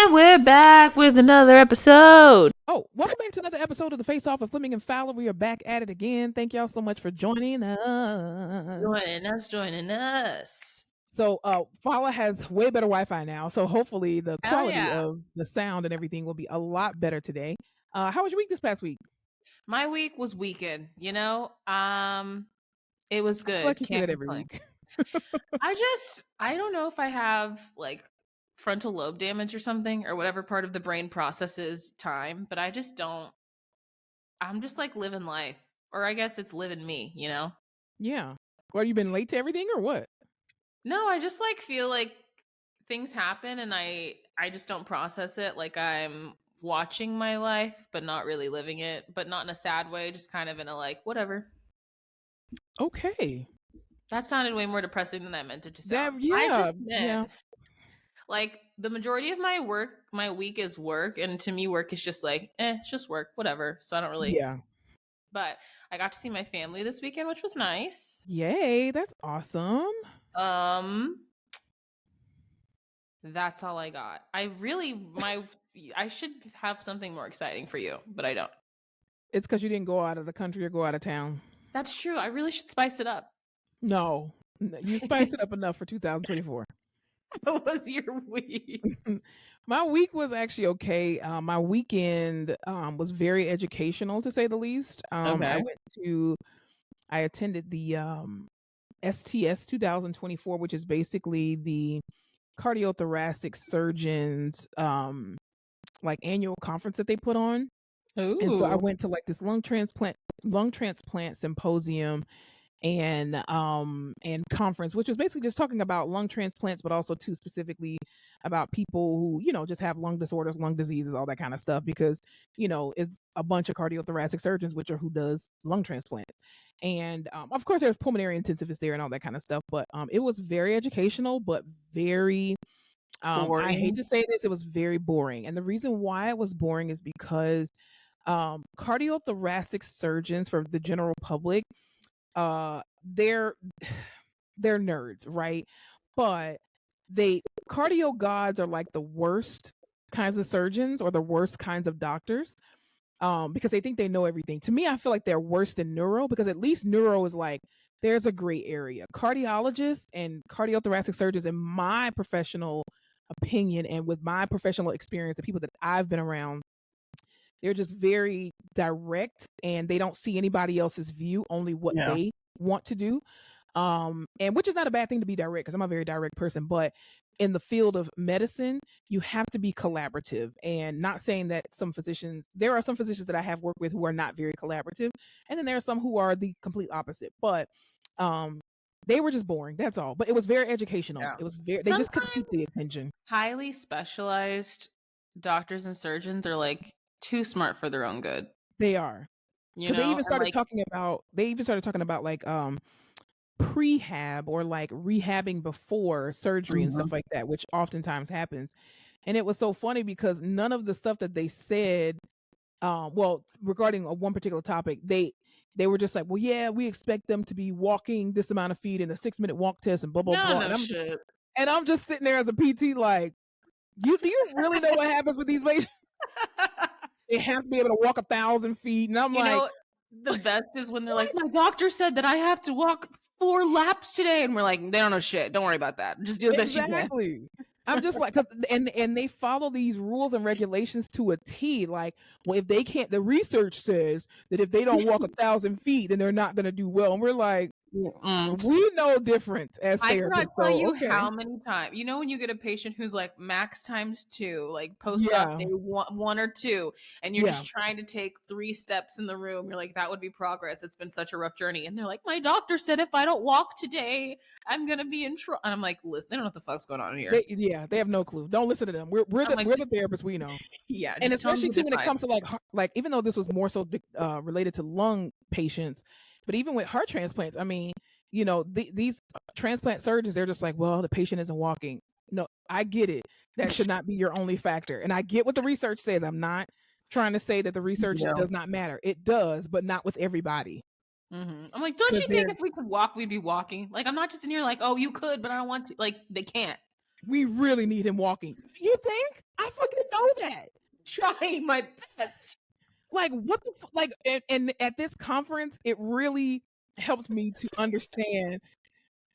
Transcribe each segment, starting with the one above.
And we're back with another episode. Oh, welcome back to another episode of the Face Off of Fleming and Fowler. We are back at it again. Thank y'all so much for joining us. Joining us. So, Fowler has way better Wi-Fi now, so hopefully the Hell quality yeah. of the sound and everything will be a lot better today. How was your week this past week? My week was weekend, it was I feel good. like you say Can't that every complain. week. I don't know if I have like frontal lobe damage or something or whatever part of the brain processes time, but I just don't. I'm just like living life, or I guess it's living me, Yeah. Well, you been late to everything or what? No, I just like feel like things happen and I just don't process it. Like I'm watching my life but not really living it, but not in a sad way, just kind of in a like whatever. Okay. That sounded way more depressing than I meant it to That sound. I yeah, just meant like the majority of my week is work, and to me work is just like, it's just work, whatever. So I don't really. yeah. But I got to see my family this weekend, which was nice. Yay, that's awesome. That's all I got. I should have something more exciting for you, but I don't. It's because you didn't go out of the country or go out of town. That's true. I really should spice it up. No, you spiced it up enough for 2024. How was your week? My week was actually okay. My weekend was very educational, to say the least. Okay. I attended the STS 2024, which is basically the cardiothoracic surgeons like annual conference that they put on. Ooh. And so I went to like this lung transplant symposium and conference, which was basically just talking about lung transplants, but also too specifically about people who, just have lung disorders, lung diseases, all that kind of stuff, because, it's a bunch of cardiothoracic surgeons, which are who does lung transplants. And of course there's pulmonary intensivists there and all that kind of stuff, but it was very educational, but very I hate to say this, it was very boring. And the reason why it was boring is because cardiothoracic surgeons, for the general public, they're nerds, right? But cardio gods are like the worst kinds of surgeons or the worst kinds of doctors, because they think they know everything. To me, I feel like they're worse than neuro, because at least neuro is like there's a gray area. Cardiologists and cardiothoracic surgeons, in my professional opinion and with my professional experience, the people that I've been around, they're just very direct and they don't see anybody else's view, only what they want to do. And which is not a bad thing to be direct, because I'm a very direct person, but in the field of medicine, you have to be collaborative. And not saying that there are some physicians that I have worked with who are not very collaborative, and then there are some who are the complete opposite. But they were just boring. That's all. But it was very educational. Yeah. It was they just couldn't keep the attention. Highly specialized doctors and surgeons are like too smart for their own good. They are. Because they even started talking about like prehab, or like rehabbing before surgery and stuff like that, which oftentimes happens. And it was so funny because none of the stuff that they said, regarding one particular topic, they were just like, well, yeah, we expect them to be walking this amount of feet in the 6-minute walk test and blah blah blah. And I'm just sitting there as a PT like, do you really know what happens with these patients? They have to be able to walk 1,000 feet, and I'm the best is when they're like, my doctor said that I have to walk 4 laps today, and we're like, they don't know shit. Don't worry about that. Just do the best you can. I'm just like, and they follow these rules and regulations to a T. Like, well, if they can't, the research says that if they don't walk 1,000 feet, then they're not going to do well. And we're like, we know different as therapists. I cannot tell you how many times, when you get a patient who's like max ×2, like post-op day 1 or 2, and you're just trying to take 3 steps in the room, you're like, that would be progress. It's been such a rough journey. And they're like, my doctor said if I don't walk today, I'm going to be in trouble. And I'm like, listen, they don't know what the fuck's going on here. They have no clue. Don't listen to them. We're the therapists we know. Yeah. And especially too when it comes to like, even though this was more so related to lung patients, but even with heart transplants, I mean, these transplant surgeons, they're just like, well, the patient isn't walking. No, I get it. That should not be your only factor. And I get what the research says. I'm not trying to say that the research does not matter. It does, but not with everybody. I'm like, don't you think if we could walk, we'd be walking? Like, I'm not just in here like, oh, you could, but I don't want to. Like, they can't. We really need him walking. You think? I fucking that? Trying my best. Like, what the like, and at this conference, it really helped me to understand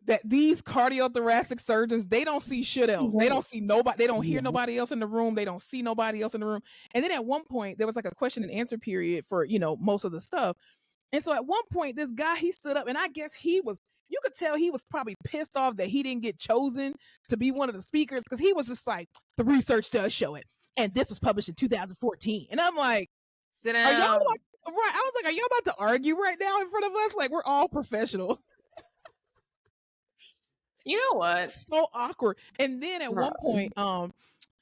that these cardiothoracic surgeons, they don't see shit else. They don't see nobody. They don't hear nobody else in the room. They don't see nobody else in the room. And then at one point, there was like a question and answer period for, most of the stuff. And so at one point, this guy, he stood up, and I guess you could tell he was probably pissed off that he didn't get chosen to be one of the speakers, because he was just like, the research does show it. And this was published in 2014. And I'm like, sit down. Are y'all right? I was like, are y'all about to argue right now in front of us? Like, we're all professionals. You know what? So awkward. And then at one point,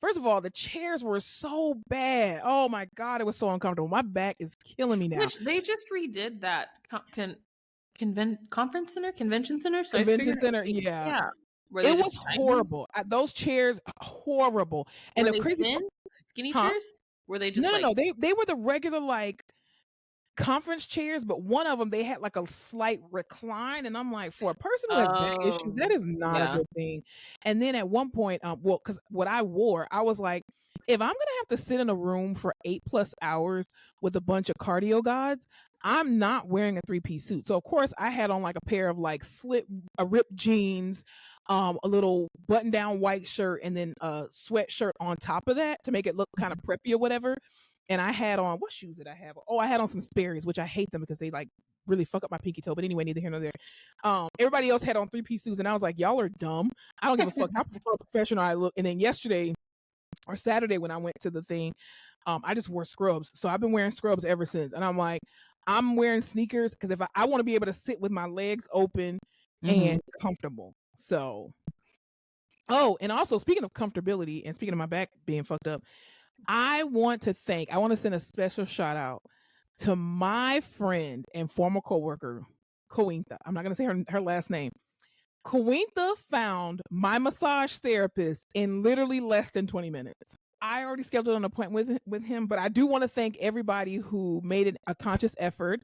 first of all, the chairs were so bad. Oh my God, it was so uncomfortable. My back is killing me now. Which they just redid that convention center. So convention center, yeah. It was horrible. Those chairs, horrible. And were the crazy thin, skinny chairs? Were they just no? They were the regular like conference chairs, but one of them, they had like a slight recline, and I'm like, for a person who has back issues, that is not a good thing. And then at one point, because what I wore, I was like, if I'm gonna have to sit in a room for 8+ hours with a bunch of cardio gods, I'm not wearing a 3-piece suit. So of course I had on like a pair of like ripped jeans, a little button down white shirt, and then a sweatshirt on top of that to make it look kind of preppy or whatever. And I had on, what shoes did I have? Oh, I had on some Sperry's, which I hate them because they like really fuck up my pinky toe. But anyway, neither here nor there. Everybody else had on 3-piece suits, and I was like, y'all are dumb. I don't give a fuck how professional I look. And then yesterday or Saturday when I went to the thing, I just wore scrubs. So I've been wearing scrubs ever since. And I'm like, I'm wearing sneakers because if I want to be able to sit with my legs open and comfortable. So, and also speaking of comfortability and speaking of my back being fucked up, I want to send a special shout out to my friend and former coworker, Cointa. I'm not going to say her last name. Cointa found my massage therapist in literally less than 20 minutes. I already scheduled an appointment with him, but I do want to thank everybody who made a conscious effort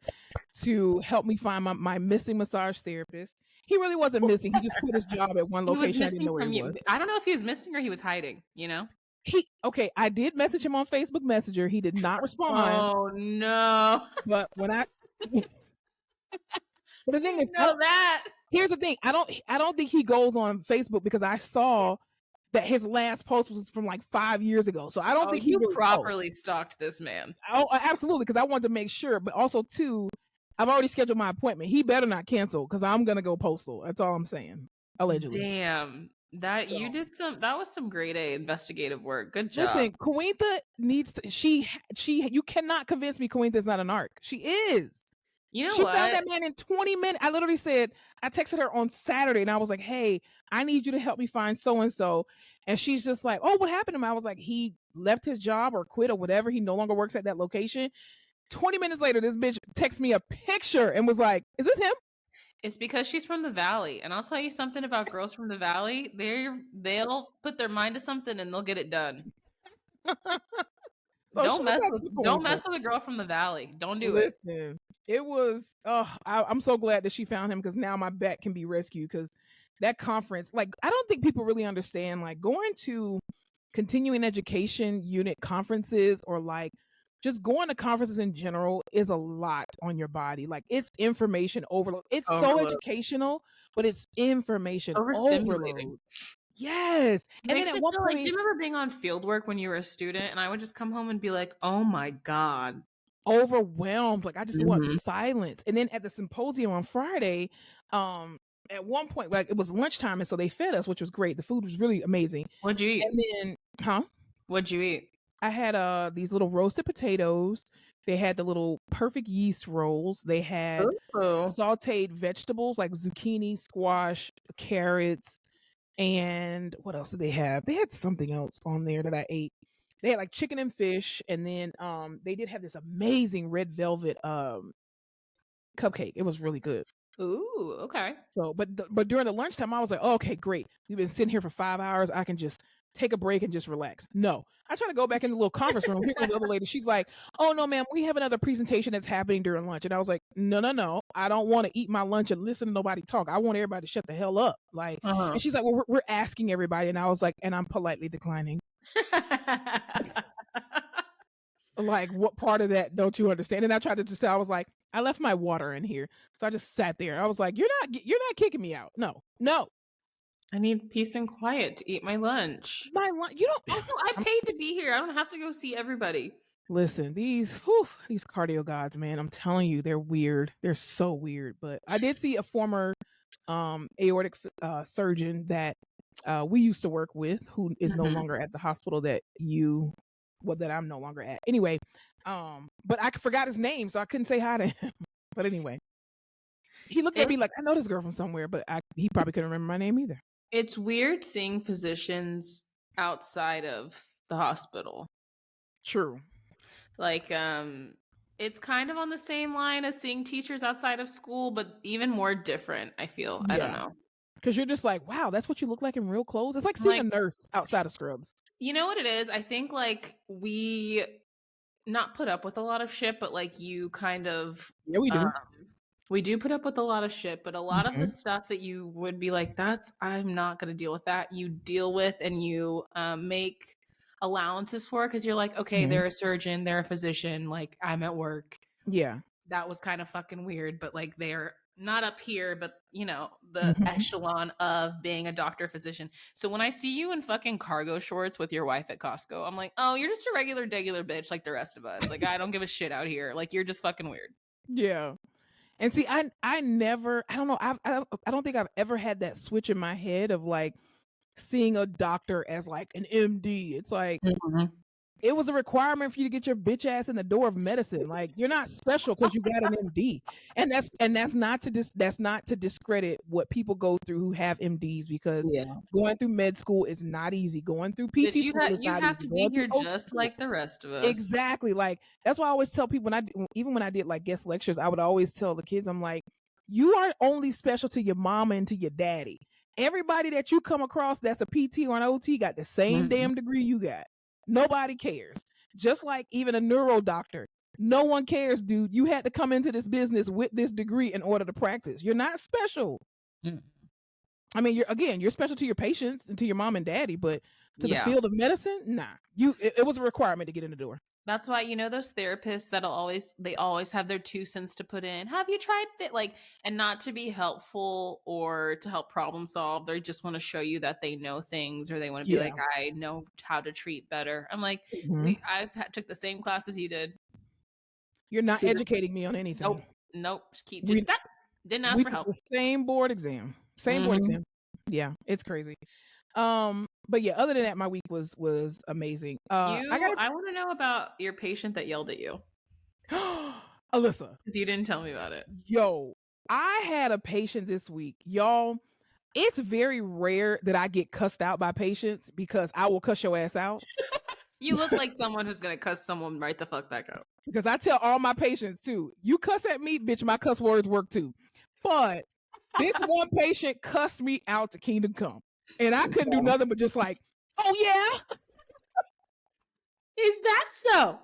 to help me find my missing massage therapist. He really wasn't missing. He just quit his job at one location. I didn't know where he was. I don't know if he was missing or he was hiding, I did message him on Facebook Messenger. He did not respond. Oh no. But but the thing is, here's the thing. I don't think he goes on Facebook because I saw that his last post was from like 5 years ago. So I don't think he really properly stalked this man. Oh, absolutely, because I wanted to make sure. But also too, I've already scheduled my appointment. He better not cancel because I'm gonna go postal. That's all I'm saying. Allegedly. Damn. You did that was some grade A investigative work. Good job. Listen, Cointa needs to you cannot convince me Cointa is not an arc. She is. You know she what? found that man in 20 minutes. I literally said, I texted her on Saturday and I was like, hey, I need you to help me find so-and-so. And she's just like, oh, what happened to him? I was like, he left his job or quit or whatever. He no longer works at that location. 20 minutes later, this bitch texted me a picture and was like, is this him? It's because she's from the Valley. And I'll tell you something about girls from the Valley. They'll put their mind to something and they'll get it done. So don't mess with a girl from the Valley. Don't do it. Listen, it was, I'm so glad that she found him because now my back can be rescued because that conference, like, I don't think people really understand, like, going to continuing education unit conferences or like just going to conferences in general is a lot on your body. Like, it's information overload. It's so educational, but it's information overload. Yes. And then at one point, do you remember being on field work when you were a student and I would just come home and be like, oh my God. Overwhelmed. Like, I just want silence. And then at the symposium on Friday, at one point, like, it was lunchtime, and so they fed us, which was great. The food was really amazing. What'd you eat? And then, What'd you eat? I had these little roasted potatoes. They had the little perfect yeast rolls. They had sauteed vegetables like zucchini, squash, carrots, and what else did they have? They had something else on there that I ate. They had like chicken and fish, and then they did have this amazing red velvet cupcake. It was really good. Ooh, okay. So, but during the lunchtime, I was like, oh, okay, great. We've been sitting here for 5 hours. I can just take a break and just relax. No, I try to go back in the little conference room. Here comes the other lady. She's like, oh no, ma'am, we have another presentation that's happening during lunch. And I was like, no. I don't want to eat my lunch and listen to nobody talk. I want everybody to shut the hell up. Like, and she's like, well, we're asking everybody. And I was like, and I'm politely declining. Like, what part of that don't you understand? And I tried to just say, I was like, I left my water in here. So I just sat there. I was like, you're not kicking me out. No. I need peace and quiet to eat my lunch. You don't. Also, I paid to be here. I don't have to go see everybody. Listen, these cardio gods, man, I'm telling you, they're weird. They're so weird. But I did see a former aortic surgeon that we used to work with, who is no longer at the hospital that I'm no longer at. Anyway, but I forgot his name, so I couldn't say hi to him. But anyway, he looked at me like, I know this girl from somewhere, but he probably couldn't remember my name either. It's weird seeing physicians outside of the hospital. True. Like, it's kind of on the same line as seeing teachers outside of school, but even more different, I feel. Yeah. I don't know. Because you're just like, wow, that's what you look like in real clothes. It's like seeing a nurse outside of scrubs. You know what it is? I think like we not put up with a lot of shit, but like you kind of... Yeah, we do. We do put up with a lot of shit, but a lot of the stuff that you would be like, I'm not going to deal with that. You deal with and you make allowances for it because you're like, okay, they're a surgeon, they're a physician, like I'm at work. Yeah. That was kind of fucking weird, but like they're not up here, but you know, the echelon of being a doctor physician. So when I see you in fucking cargo shorts with your wife at Costco, I'm like, oh, you're just a regular bitch like the rest of us. Like I don't give a shit out here. Like you're just fucking weird. Yeah. And see, I don't know. I don't think I've ever had that switch in my head of like seeing a doctor as like an MD. It's like, it was a requirement for you to get your bitch ass in the door of medicine. Like you're not special because you got an MD, and that's not to discredit what people go through who have MDs, because going through med school is not easy. Going through PT school is not easy. You have to be here just like the rest of us. Exactly. Like that's why I always tell people when I did like guest lectures, I would always tell the kids, I'm like, you are only special to your mama and to your daddy. Everybody that you come across that's a PT or an OT got the same damn degree you got. Nobody cares. Just like even a neuro doctor. No one cares, dude. You had to come into this business with this degree in order to practice. You're not special. I mean, you're special to your patients and to your mom and daddy, but to the field of medicine, nah. It was a requirement to get in the door. That's why, you know, those therapists they always have their 2 cents to put in. Have you tried that? Like, and not to be helpful or to help problem solve. They just want to show you that they know things, or they want to be like, I know how to treat better. I'm like, took the same class as you did. You're not educating me on anything. Nope. Didn't ask for help. The same board exam. Board exam. Yeah, it's crazy. But yeah, other than that, my week was amazing. I want to know about your patient that yelled at you. Alyssa. Because you didn't tell me about it. Yo, I had a patient this week. Y'all, it's very rare that I get cussed out by patients, because I will cuss your ass out. You look like someone who's going to cuss someone right the fuck back out. Because I tell all my patients too, you cuss at me, bitch, my cuss words work too. But this one patient cussed me out to Kingdom Come. And I couldn't do nothing but just like, oh yeah? Is that so?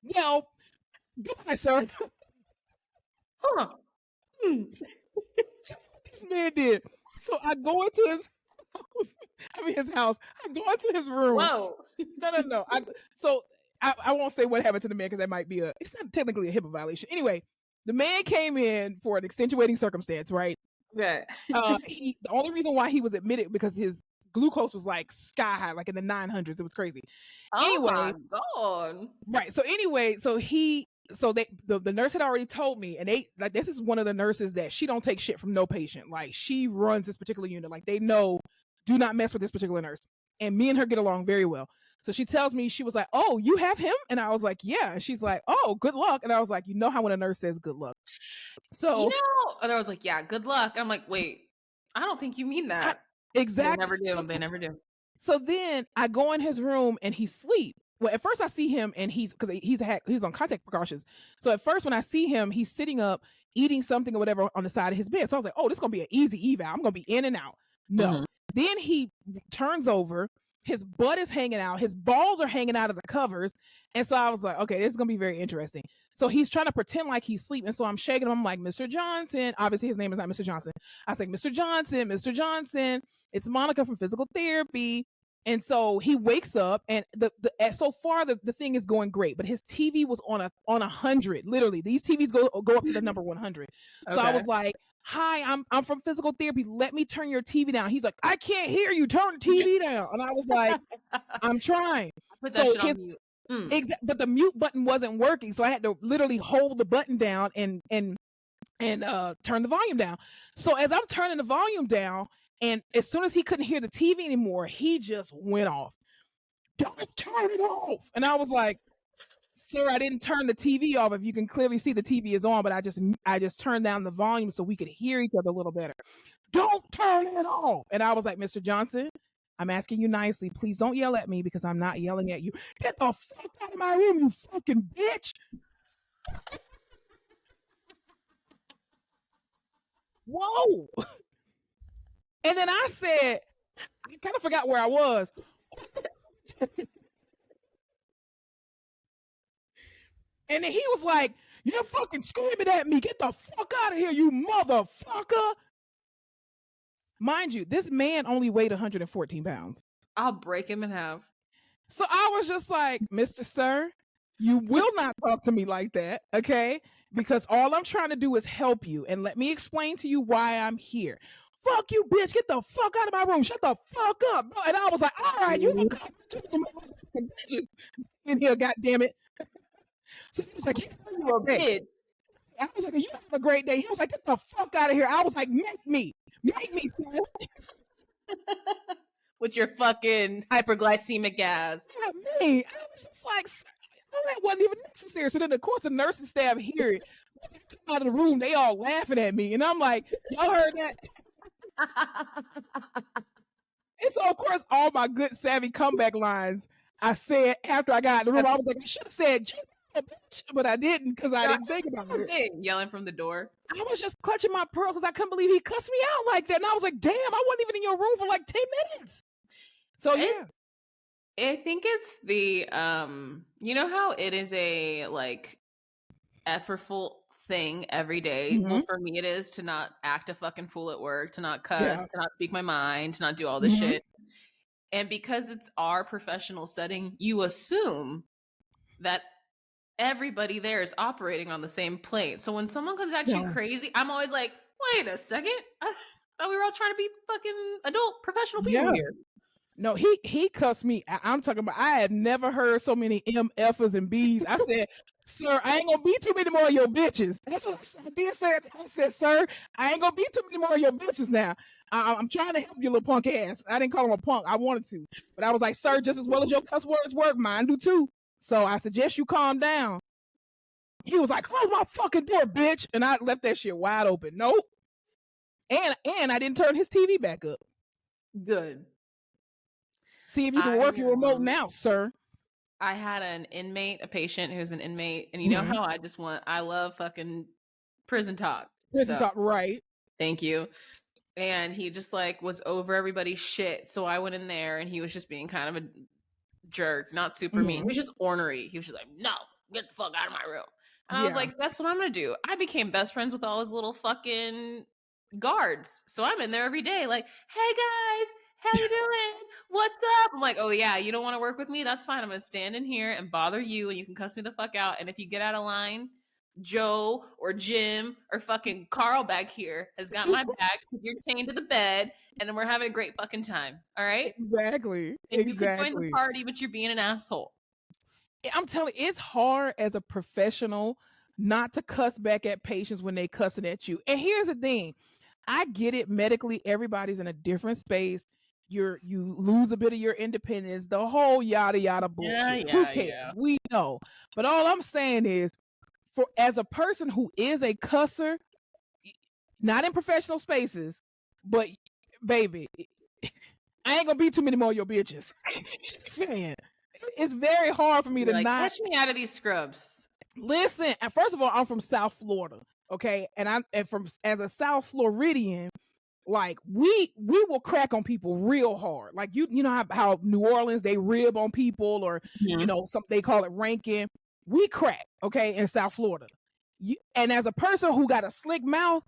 Yo, goodbye, sir. Huh. This man did. So I go into his house. I go into his room. Whoa. No. I won't say what happened to the man, because that might be it's not technically a HIPAA violation. Anyway, the man came in for an extenuating circumstance, right? Okay. The only reason why he was admitted because his glucose was like sky high, like in the 900s. It was crazy. My God. Right. So anyway, the nurse had already told me, and this is one of the nurses that she don't take shit from no patient. Like she runs this particular unit. Like they know, do not mess with this particular nurse. And me and her get along very well. So she tells me, she was like, oh, you have him? And I was like, yeah. And she's like, oh, good luck. And I was like, you know how when a nurse says good luck. So, and I was like, yeah, good luck. And I'm like, wait, I don't think you mean that. Exactly. They never do. So then I go in his room and he's asleep. Well, at first I see him and he's on contact precautions. So at first when I see him, he's sitting up, eating something or whatever on the side of his bed. So I was like, oh, this is going to be an easy eval. I'm going to be in and out. No. Then he turns over. His butt is hanging out. His balls are hanging out of the covers. And so I was like, okay, this is going to be very interesting. So he's trying to pretend like he's sleeping. And so I'm shaking him. I'm like, Mr. Johnson. Obviously, his name is not Mr. Johnson. I was like, Mr. Johnson, it's Monica from physical therapy. And so he wakes up, and so far the thing is going great, but his TV was on 100. Literally, these TVs go up to the number 100. Okay. So I was like, "Hi, I'm from physical therapy. Let me turn your TV down." He's like, "I can't hear you. Turn the TV down." And I was like, "I'm trying." Put that shit on mute. But the mute button wasn't working, so I had to literally hold the button down and turn the volume down. So as I'm turning the volume down, and as soon as he couldn't hear the TV anymore, he just went off. "Don't turn it off." And I was like, "Sir, I didn't turn the TV off. If you can clearly see the TV is on, but I just turned down the volume so we could hear each other a little better. Don't turn it off." And I was like, "Mr. Johnson, I'm asking you nicely. Please don't yell at me because I'm not yelling at you. Get the fuck out of my room, you fucking bitch." Whoa. And then I said, I kind of forgot where I was. And then he was like, "You're fucking screaming at me. Get the fuck out of here, you motherfucker." Mind you, this man only weighed 114 pounds. I'll break him in half. So I was just like, "Mr. Sir, you will not talk to me like that, okay? Because all I'm trying to do is help you. And let me explain to you why I'm here. Fuck you, bitch. Get the fuck out of my room. Shut the fuck up." And I was like, "All right, you can come to my bitches in here, goddammit." So he was like, "You a bitch." I was like, "You have a great day." He was like, "Get the fuck out of here." I was like, Make me, son." With your fucking hyperglycemic ass. Yeah, me. I was just like, that wasn't even necessary. So then, of course, the nursing staff hear it. Come out of the room, they all laughing at me. And I'm like, "Y'all heard that?" And so, of course, all my good, savvy comeback lines I said after I got in the room. I was like, I should have said, "Bitch," but I didn't because I didn't think about it. Yelling from the door. I was just clutching my pearls because I couldn't believe he cussed me out like that. And I was like, damn, I wasn't even in your room for like 10 minutes. So, yeah. I think it's the, you know how it is a, like, effortful thing every day? Mm-hmm. Well, for me, it is to not act a fucking fool at work, to not cuss, to not speak my mind, to not do all this shit. And because it's our professional setting, you assume that everybody there is operating on the same plate. So when someone comes at you crazy, I'm always like, wait a second. I thought we were all trying to be fucking adult professional people here. No, he cussed me. I'm talking about, I had never heard so many MFs and Bs. I said, "Sir, I ain't gonna be too many more of your bitches." That's what I did say. I said, "Sir, I ain't gonna be too many more of your bitches now. I'm trying to help you, little punk ass." I didn't call him a punk. I wanted to. But I was like, "Sir, just as well as your cuss words work, mine do too. So I suggest you calm down." He was like, "Close my fucking door, bitch." And I left that shit wide open. Nope. And I didn't turn his TV back up. Good. See if you can work your remote now, sir. I had a patient who's an inmate, and you know how I love fucking prison talk. Prison talk, right. Thank you. And he just like was over everybody's shit. So I went in there and he was just being kind of a jerk, not super mean. He was just ornery. He was just like, "No, get the fuck out of my room." And I was like, that's what I'm going to do. I became best friends with all his little fucking guards. So I'm in there every day like, "Hey guys, how you doing? What's up?" I'm like, "Oh yeah, you don't want to work with me? That's fine. I'm going to stand in here and bother you and you can cuss me the fuck out. And if you get out of line, Joe or Jim or fucking Carl back here has got my back. You're chained to the bed and then we're having a great fucking time. All right?" Exactly. And you can join the party, but you're being an asshole. I'm telling you, it's hard as a professional not to cuss back at patients when they cussing at you. And here's the thing. I get it. Medically, everybody's in a different space. You lose a bit of your independence, the whole yada yada bullshit. Who cares? Yeah. We know. But all I'm saying is, as a person who is a cusser, not in professional spaces, but baby, I ain't gonna be too many more of your bitches. Just saying. It's very hard for me to not catch me out of these scrubs. Listen, and first of all, I'm from South Florida, okay, and as a South Floridian, like we will crack on people real hard. Like you know how New Orleans they rib on people, or you know they call it ranking. We crack, okay, in South Florida. And as a person who got a slick mouth,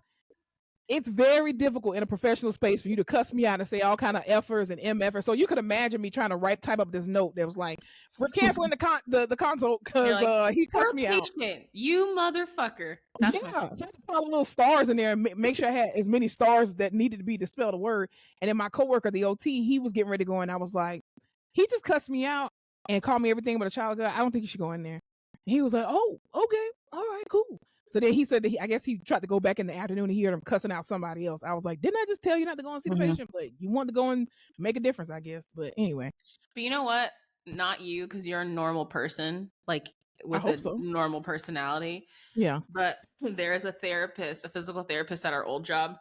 it's very difficult in a professional space for you to cuss me out and say all kind of F'ers and MFers. So you could imagine me trying to type up this note that was like, we're canceling the consult because like, he cussed me out. You motherfucker. That's so I had to put all the little stars in there and make sure I had as many stars that needed to be to spell the word. And then my coworker, the OT, he was getting ready to go, and I was like, he just cussed me out and called me everything but a child of God. I don't think you should go in there. And he was like, oh, okay, all right, cool. So then he said that I guess he tried to go back in the afternoon and he heard him cussing out somebody else. I was like, didn't I just tell you not to go and see the patient? But you want to go and make a difference, I guess. But anyway. But you know what? Not you, because you're a normal person, like with a normal personality. Yeah. But there is a therapist, a physical therapist at our old job.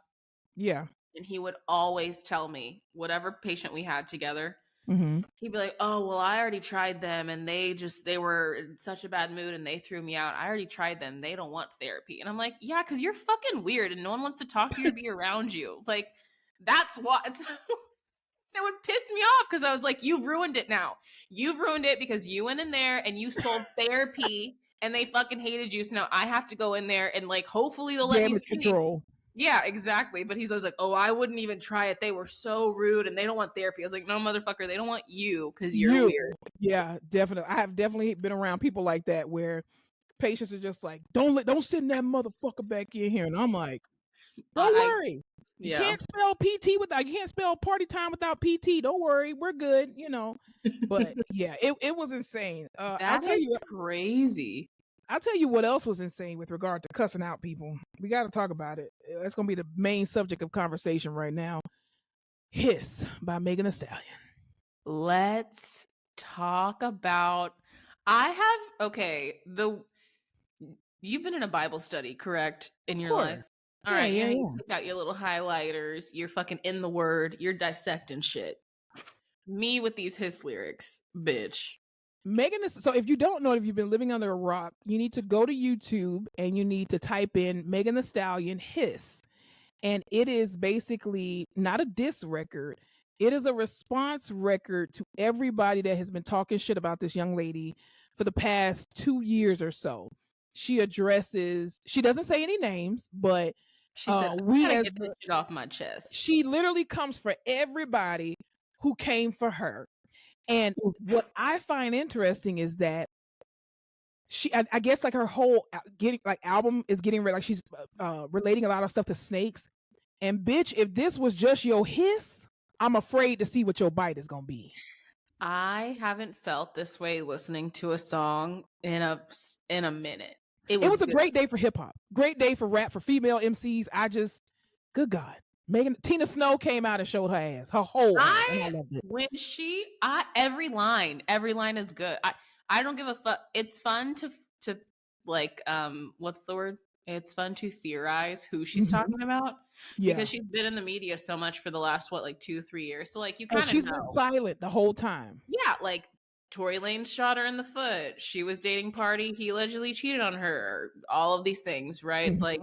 Yeah. And he would always tell me, whatever patient we had together, he'd be like, oh, well, I already tried them and they were in such a bad mood and they threw me out. I already tried them. They don't want therapy. And I'm like, yeah, because you're fucking weird and no one wants to talk to you or be around you. Like, that's what that would piss me off, because I was like, you've ruined it now. You've ruined it because you went in there and you sold therapy and they fucking hated you. So now I have to go in there and like, hopefully they'll let me control. Yeah, exactly. But he's always like, oh, I wouldn't even try it. They were so rude and they don't want therapy. I was like, no, motherfucker, they don't want you because you're weird. Yeah, definitely. I have definitely been around people like that where patients are just like, don't send that motherfucker back in here. And I'm like, don't worry. You can't spell PT you can't spell party time without PT. Don't worry, we're good, But yeah, it was insane. I'll tell you crazy. I'll tell you what else was insane with regard to cussing out people. We got to talk about it. That's going to be the main subject of conversation right now. Hiss by Megan Thee Stallion. Let's talk about. You've been in a Bible study, correct, in your life? All right, you took out your little highlighters. You're fucking in the word. You're dissecting shit. Me with these hiss lyrics, bitch. So if you don't know, if you've been living under a rock, you need to go to YouTube and you need to type in Megan Thee Stallion Hiss. And it is basically not a diss record. It is a response record to everybody that has been talking shit about this young lady for the past 2 years or so. She doesn't say any names, but she said, we gotta get this shit off my chest. She literally comes for everybody who came for her. And what I find interesting is that I guess like her whole album is getting ready, like she's relating a lot of stuff to snakes. And bitch, if this was just your hiss, I'm afraid to see what your bite is gonna be. I haven't felt this way listening to a song in a minute. It was a great day for hip hop, great day for rap, for female MCs. Good God. Tina Snow came out and showed her ass, her whole ass, and I loved it. When every line is good. I don't give a fuck. It's fun to like, what's the word? It's fun to theorize who she's talking about, because she's been in the media so much for the last 2-3 years. So like, you kind of she's been silent the whole time. Yeah, like Tory Lanez shot her in the foot. She was dating Party. He allegedly cheated on her. All of these things, right? Like.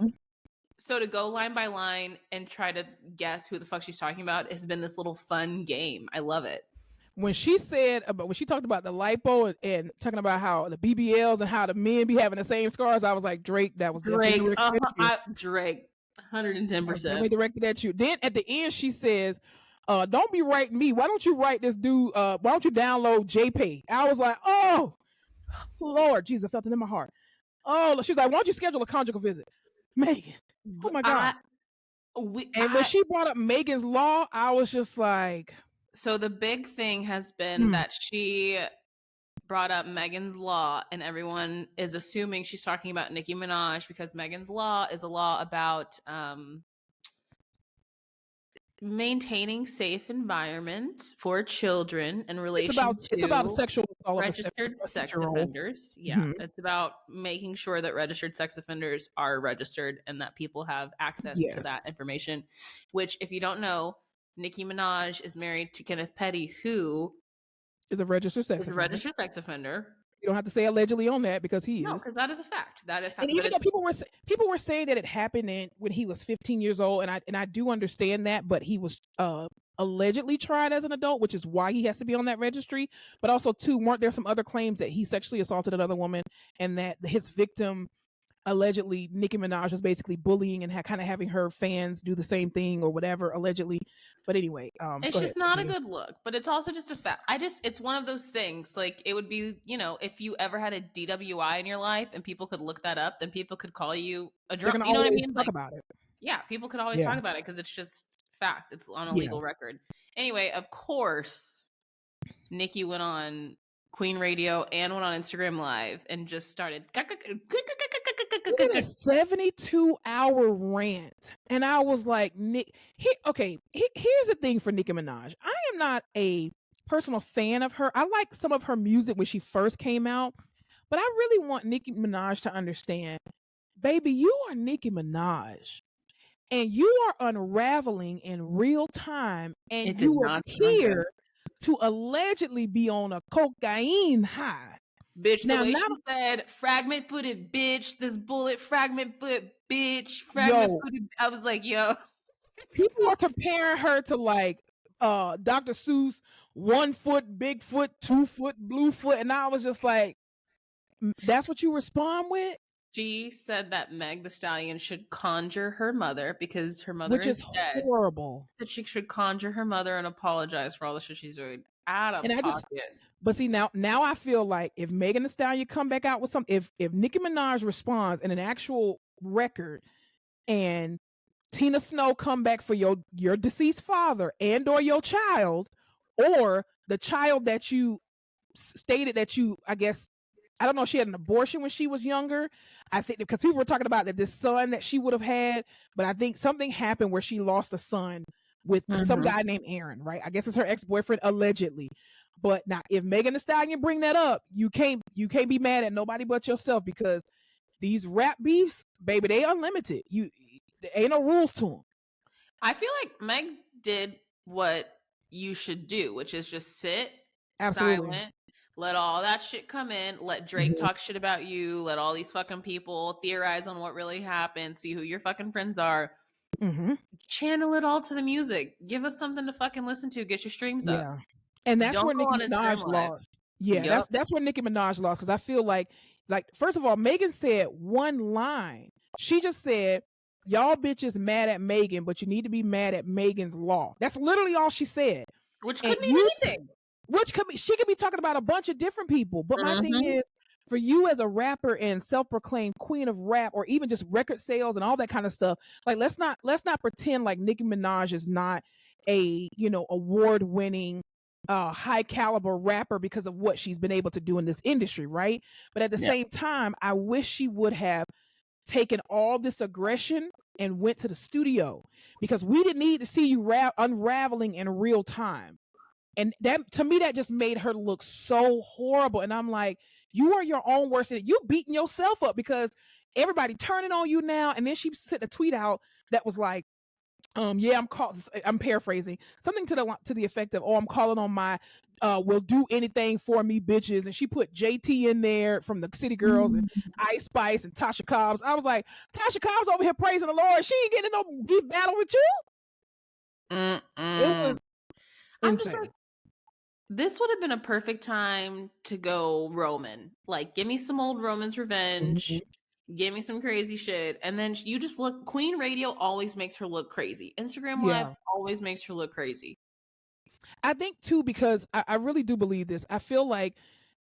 So to go line by line and try to guess who the fuck she's talking about has been this little fun game. I love it. When she talked about the lipo and talking about how the BBLs and how the men be having the same scars, I was like, Drake, that was Drake. Drake, 110%. Definitely directed at you. Then at the end, she says, don't be writing me. Why don't you write this dude? Why don't you download JPay? I was like, oh, Lord Jesus, I felt it in my heart. Oh, she's like, why don't you schedule a conjugal visit? Megan. Oh my God. When she brought up Megan's Law, I was just like. So the big thing has been that she brought up Megan's Law, and everyone is assuming she's talking about Nicki Minaj, because Megan's Law is a law about maintaining safe environments for children in relation it's about sexual registered sex offenders. Yeah, it's about making sure that registered sex offenders are registered and that people have access to that information. Which, if you don't know, Nicki Minaj is married to Kenneth Petty, who is a registered sex offender. You don't have to say allegedly on that, because he is. No, because that is a fact. That is. And even though people were saying that it happened when he was 15 years old, and I do understand that, but he was allegedly tried as an adult, which is why he has to be on that registry. But also, too, weren't there some other claims that he sexually assaulted another woman and that his victim allegedly Nicki Minaj was basically bullying and kind of having her fans do the same thing or whatever, allegedly. But anyway, It's go ahead. just not a good look, but it's also just a fact. It's one of those things. Like, it would be, if you ever had a DWI in your life and people could look that up, then people could call you a They're drunk. gonna You know what I always mean? talk Like, about it. yeah, people could always Yeah, talk about it because it's just fact. It's on a yeah. legal record. Anyway, of course, Nikki went on Queen Radio and went on Instagram Live and just started. We did a 72-hour rant, and I was like, Nick. Here's the thing for Nicki Minaj. I am not a personal fan of her. I like some of her music when she first came out, but I really want Nicki Minaj to understand, baby, you are Nicki Minaj. And you are unraveling in real time, and It did you not sound good. appear to allegedly be on a cocaine high. Bitch, the Now, way not she said, fragment footed bitch, this bullet fragment foot bitch, fragment yo, footed. I was like, yo. people are comparing her to like Dr. Seuss, 1 foot, big foot, 2 foot, blue foot, and I was just like, that's what you respond with? She said that Meg the Stallion should conjure her mother because her mother Which is dead. horrible. That she should conjure her mother and apologize for all the shit she's doing. Out of pocket. But see, now I feel like if Megan Thee Stallion come back out with something, if Nicki Minaj responds in an actual record, and Tina Snow come back for your deceased father and or your child, or the child that you stated that you, I guess, I don't know if she had an abortion when she was younger. I think because people were talking about that this son that she would have had, but I think something happened where she lost a son with some guy named Aaron, right? I guess it's her ex-boyfriend allegedly. But now if Megan Thee Stallion bring that up, you can't be mad at nobody but yourself, because these rap beefs, baby, they unlimited. There ain't no rules to them. I feel like Meg did what you should do, which is just sit silent, let all that shit come in, let Drake talk shit about you, let all these fucking people theorize on what really happened, see who your fucking friends are. Channel it all to the music. Give us something to fucking listen to. Get your streams up. And that's where Nicki Minaj lost. Yeah, yep. that's where Nicki Minaj lost, because I feel like first of all, Megan said one line. She just said, y'all bitches mad at Megan, but you need to be mad at Megan's law. That's literally all she said. Which could mean anything. Which could be, she could be talking about a bunch of different people. But my thing is, for you as a rapper and self-proclaimed queen of rap, or even just record sales and all that kind of stuff, like let's not pretend like Nicki Minaj is not a award-winning high caliber rapper because of what she's been able to do in this industry, right? But at the same time, I wish she would have taken all this aggression and went to the studio, because we didn't need to see you unraveling in real time. And that, to me, that just made her look so horrible. And I'm like, you are your own worst enemy. You beating yourself up because everybody turning on you now. And then she sent a tweet out that was like, I'm paraphrasing, something to the effect of, I'm calling on my will do anything for me bitches. And she put JT in there from the City Girls and Ice Spice and Tasha Cobbs. I was like, Tasha Cobbs over here praising the Lord. She ain't getting in no beef battle with you. It was I'm just like, this would have been a perfect time to go Roman. Like, give me some old Roman's Revenge. Give me some crazy shit. And then you just look, Queen Radio always makes her look crazy. Instagram Live always makes her look crazy. I think too, because I really do believe this. I feel like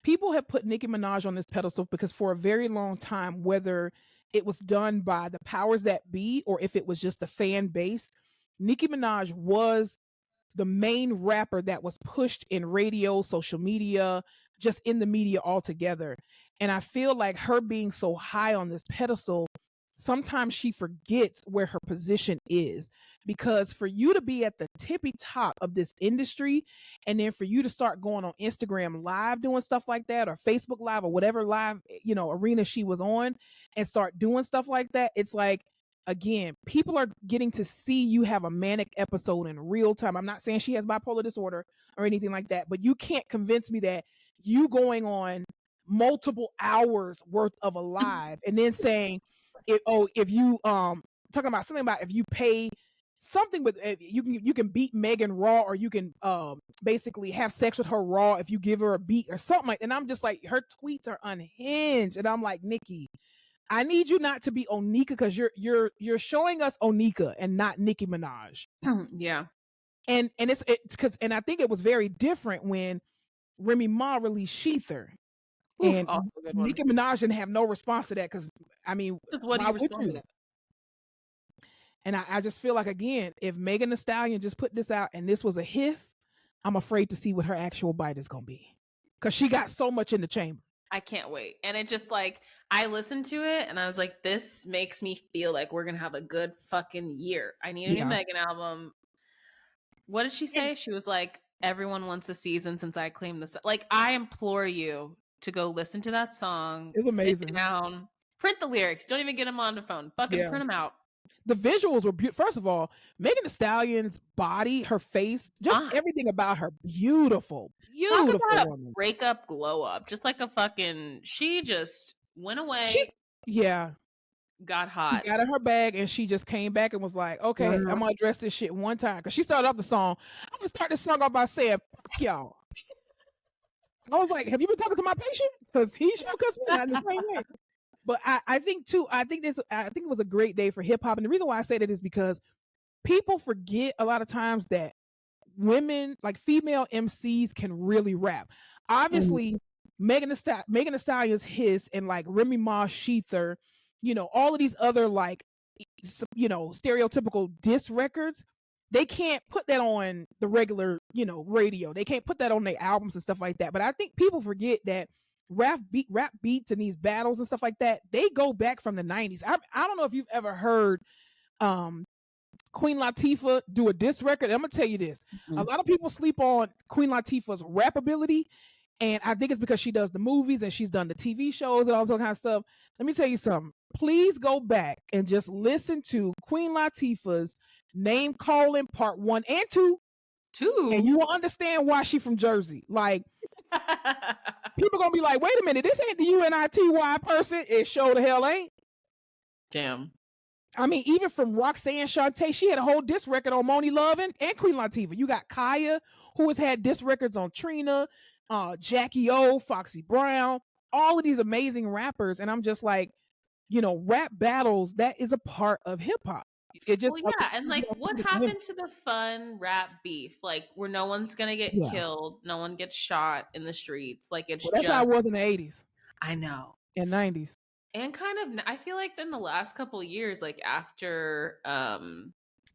people have put Nicki Minaj on this pedestal because for a very long time, whether it was done by the powers that be or if it was just the fan base, Nicki Minaj was the main rapper that was pushed in radio, social media, just in the media altogether. And I feel like her being so high on this pedestal, sometimes she forgets where her position is, because for you to be at the tippy top of this industry, and then for you to start going on Instagram Live doing stuff like that, or Facebook Live, or whatever live arena she was on, and start doing stuff like that, it's like, again, people are getting to see you have a manic episode in real time. I'm not saying she has bipolar disorder or anything like that, but you can't convince me that you going on multiple hours worth of a live and then saying, if you talking about something about if you pay something with, you can beat Megan raw, or you can basically have sex with her raw if you give her a beat or something like. And I'm just like, her tweets are unhinged, and I'm like, Nikki, I need you not to be Onika because you're showing us Onika and not Nicki Minaj. Yeah. And it's because and I think it was very different when Remy Ma released Sheether. Oof, And also a good one. Nicki Minaj didn't have no response to that because I mean, What do why you would respond to you? that? And I just feel like again, if Megan Thee Stallion just put this out and this was a hiss, I'm afraid to see what her actual bite is gonna be. Cause she got so much in the chamber. I can't wait. And it just like I listened to it and I was like, this makes me feel like we're gonna have a good fucking year. I need a new Megan album. What did she say? She was like, everyone wants a season since I claimed this. Like, I implore you to go listen to that song. It's amazing. Sit down, print the lyrics. Don't even get them on the phone. Fucking print them out. The visuals were beautiful. First of all, Megan Thee Stallion's body, her face, just everything about her, beautiful. Beautiful Talk about woman. A breakup glow up. Just like a fucking, she just went away. Got hot. She got in her bag and she just came back and was like, okay, I'm gonna address this shit one time. Cause she started off the song. I'm gonna start this song off by saying, fuck y'all. I was like, have you been talking to my patient? Because he sure cussed me out in the same way. But I think too, I think it was a great day for hip hop. And the reason why I say that is because people forget a lot of times that women, like female MCs, can really rap. Obviously, Megan Thee Stallion's Hiss and like Remy Ma Sheether, all of these other like, stereotypical diss records, they can't put that on the regular, radio. They can't put that on their albums and stuff like that. But I think people forget that rap beats and these battles and stuff like that, they go back from the 90s. I don't know if you've ever heard Queen Latifah do a diss record. I'm gonna tell you this. A lot of people sleep on Queen Latifah's rap ability, and I think it's because she does the movies and she's done the TV shows and all that kind of stuff. Let me tell you something. Please go back and just listen to Queen Latifah's Name Calling Part 1 and 2. And you will understand why she from Jersey. Like, people gonna be like, wait a minute, this ain't the UNITY person. It sure the hell ain't. Damn. I mean, even from Roxanne Shante, she had a whole diss record on Moni Love and Queen Latifah. You got Kaya, who has had diss records on Trina, Jackie O, Foxy Brown, all of these amazing rappers. And I'm just like, rap battles, that is a part of hip hop. It just, and like, what happened to the fun rap beef? Like, where no one's gonna get killed, no one gets shot in the streets. Like, it's that's how it was in the 80s. I know. And 90s. And kind of, I feel like in the last couple of years, like after,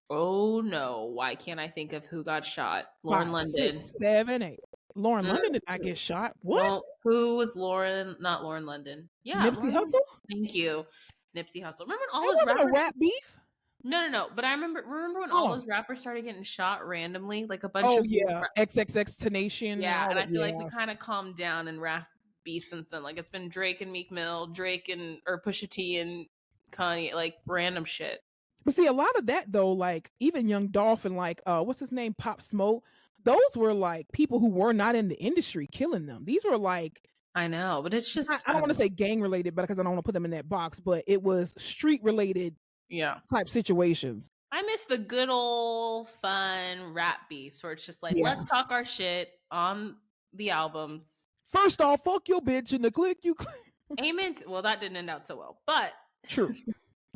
oh no, why can't I think of who got shot? Lauren London. 6, 7, 8. Lauren London did not get shot. What? Well, who was Lauren? Not Lauren London. Yeah, Nipsey Hussle. Thank you, Nipsey Hussle. Remember when all those rappers? A rap beef? No. But I remember when all those rappers started getting shot randomly, like a bunch of XXX Tenacion. Yeah, and I feel like we kind of calmed down in rap beef since then. Like, it's been Drake and Meek Mill, or Pusha T and Kanye, like random shit. But see, a lot of that though, like even Young Dolph and like what's his name, Pop Smoke, those were like people who were not in the industry killing them. These were like, I know, but it's just I don't want to say gang related, but because I don't want to put them in that box, but it was street related type situations. I miss the good old fun rap beefs where it's just like, let's talk our shit on the albums. First off, fuck your bitch in the click you click. Amen. Well, that didn't end out so well, but true.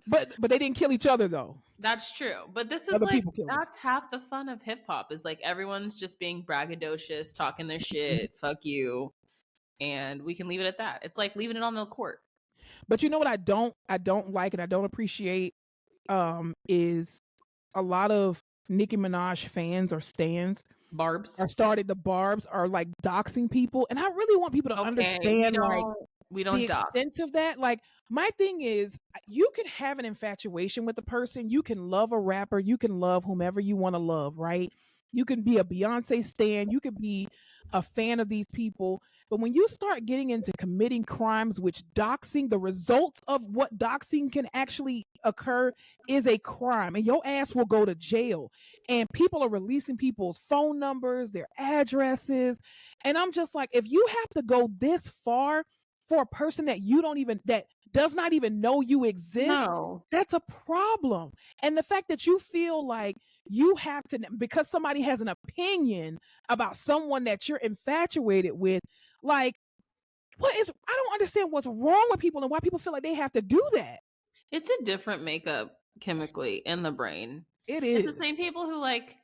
But they didn't kill each other though. That's true. But this is like, that's half the fun of hip hop, is like everyone's just being braggadocious, talking their shit, fuck you. And we can leave it at that. It's like leaving it on the court. But you know what I don't like and I don't appreciate is a lot of Nicki Minaj fans or stans the barbs are like doxing people, and I really want people to understand we don't the extent of that. Like, my thing is, you can have an infatuation with a person, you can love a rapper, you can love whomever you want to love, right? You can be a Beyonce stan, you could be a fan of these people, but when you start getting into committing crimes, which doxing, the results of what doxing can actually occur is a crime, and your ass will go to jail. And people are releasing people's phone numbers, their addresses, and I'm just like, if you have to go this far for a person that that does not even know you exist, that's a problem. And the fact that you feel like you have to, because somebody has an opinion about someone that you're infatuated with, like, I don't understand what's wrong with people and why people feel like they have to do that. It's a different makeup chemically in the brain. It It's the is. same people who like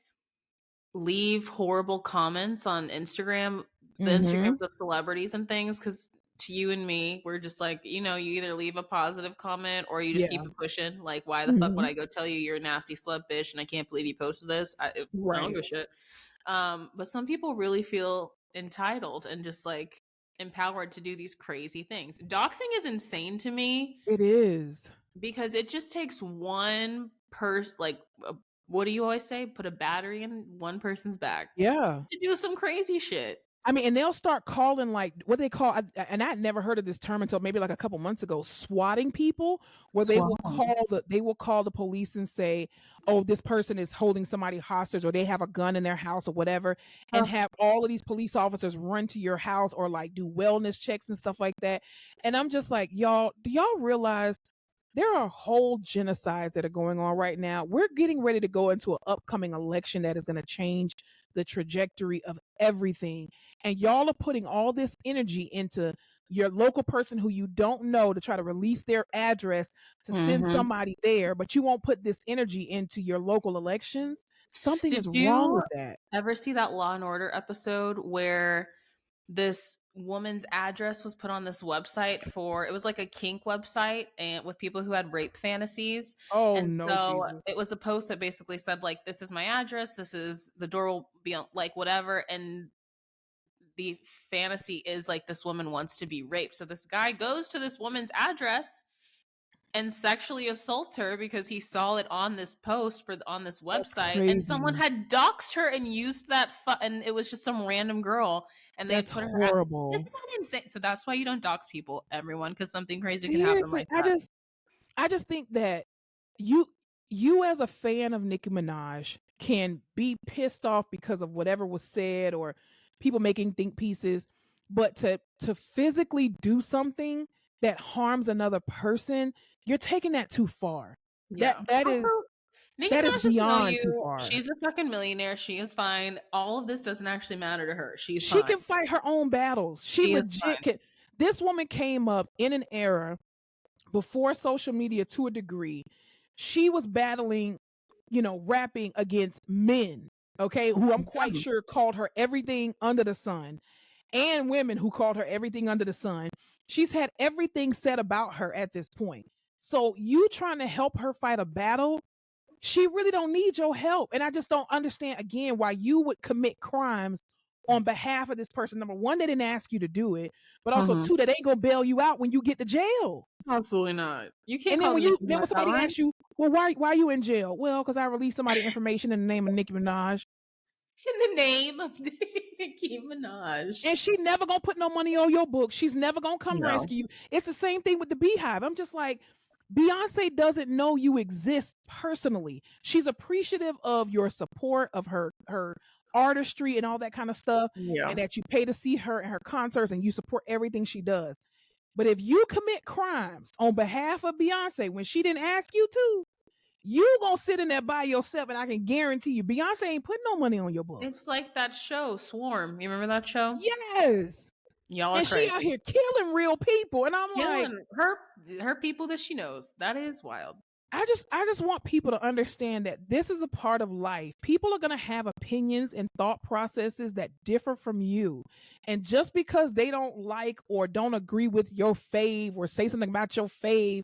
leave horrible comments on Instagram, the Mm-hmm. Instagrams of celebrities and things, because to you and me, we're just like, you either leave a positive comment or you just keep Yeah. it pushing. Like, why the fuck would Mm-hmm. I go tell you you're a nasty slut bitch and I can't believe you posted this? I don't Right. give a shit. But some people really feel entitled and just like empowered to do these crazy things. Doxing is insane to me It is. because it just takes one person, like, what do you always say? Put a battery in one person's back Yeah. to do some crazy shit. I mean, and they'll start calling like what they call, and I'd never heard of this term until maybe like a couple months ago, swatting people, where they will call the police and say, "Oh, this person is holding somebody hostage, or they have a gun in their house, or whatever," and have all of these police officers run to your house or like do wellness checks and stuff like that. And I'm just like, y'all, do y'all realize there are whole genocides that are going on right now? We're getting ready to go into an upcoming election that is going to change the trajectory of everything. And y'all are putting all this energy into your local person who you don't know to try to release their address to send Mm-hmm. somebody there, but you won't put this energy into your local elections. Something Did is wrong you with that. ever see that Law and Order episode where this woman's address was put on this website for, it was like a kink website and with people who had rape fantasies? Oh And no, so Jesus. it was a post that basically said like, this is my address, this is the door will be on, like whatever, and the fantasy is like this woman wants to be raped. So this guy goes to this woman's address and sexually assaults her because he saw it on this post on this That's website, and someone crazy. had doxed her and used that and it was just some random girl, and they had That's put her at, horrible. isn't that insane? So that's why you don't dox people, everyone, because something crazy can happen Seriously, like that. I just think that you you as a fan of Nicki Minaj can be pissed off because of whatever was said or people making think pieces, but to physically do something that harms another person, you're taking that too far. That Yeah. that Also, is Nicki that is Minaj should tell beyond too you far. she's a fucking millionaire. She is fine. All of this doesn't actually matter to her. She's She fine. can fight her own battles. She She is legit fine. can. This woman came up in an era before social media to a degree. She was battling, rapping against men, okay, who I'm quite Yeah. sure called her everything under the sun, and women who called her everything under the sun. She's had everything said about her at this point. So you trying to help her fight a battle, she really don't need your help. And I just don't understand again why you would commit crimes on behalf of this person. Number one, they didn't ask you to do it, but also Mhm. two, that ain't gonna bail you out when you get to jail. Absolutely not. You can't And then call Nicki when Minaj out somebody on asks you, well, why are you in jail? Well, because I released somebody information in the name of Nicki Minaj. in the name of Nicki Minaj. And she never gonna put no money on your book. She's never gonna come No. rescue you. It's the same thing with the Beehive. I'm just like, Beyonce doesn't know you exist personally. She's appreciative of your support, of her artistry and all that kind of stuff, Yeah. and that you pay to see her and her concerts and you support everything she does. But if you commit crimes on behalf of Beyonce when she didn't ask you to, you gonna sit in there by yourself, and I can guarantee you, Beyonce ain't putting no money on your books. It's like that show, Swarm. You remember that show? Yes. Y'all are And she crazy. out here killing real people. And I'm like, Killing her people that she knows. That is wild. I just want people to understand that this is a part of life. People are going to have opinions and thought processes that differ from you. And just because they don't like or don't agree with your fave or say something about your fave,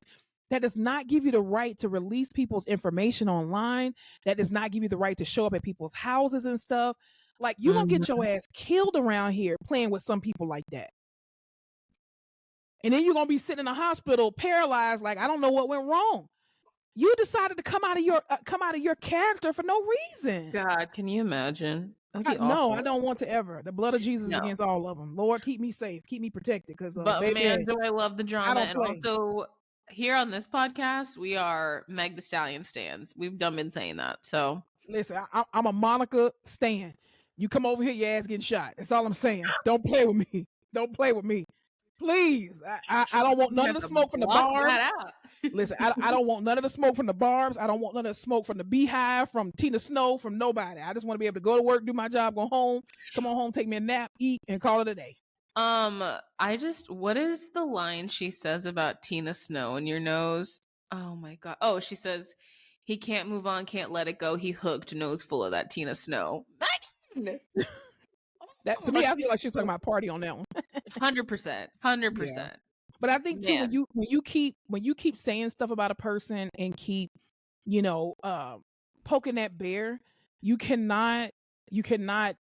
that does not give you the right to release people's information online. That does not give you the right to show up at people's houses and stuff. Like, you don't get your ass killed around here playing with some people like that. And then you're going to be sitting in a hospital paralyzed like, I don't know what went wrong. You decided to come out of your character for no reason. God, can you imagine? No, I don't want to ever. The blood of Jesus No. against all of them. Lord, keep me safe, keep me protected. Because, but baby, man, do I love the drama. And play. also, here on this podcast, we are Meg the Stallion stans. We've done been saying that. So listen, I'm a Monica stan. You come over here, your ass getting shot. That's all I'm saying. Don't play with me. Don't play with me. Please. I don't want none of the smoke from the barbs. Listen, I don't want none of the smoke from the barbs. I don't want none of the smoke from the Beehive, from Tina Snow, from nobody. I just want to be able to go to work, do my job, go home, come on home, take me a nap, eat, and call it a day. What is the line she says about Tina Snow in your nose? Oh my god. Oh, she says he can't move on, can't let it go. He hooked, nose full of that Tina Snow. That to Oh, me, I feel she's like she was talking about party on that one. 100%. Yeah. 100%. But I think too, when Man. you keep saying stuff about a person and keep, you know, poking that bear, you cannot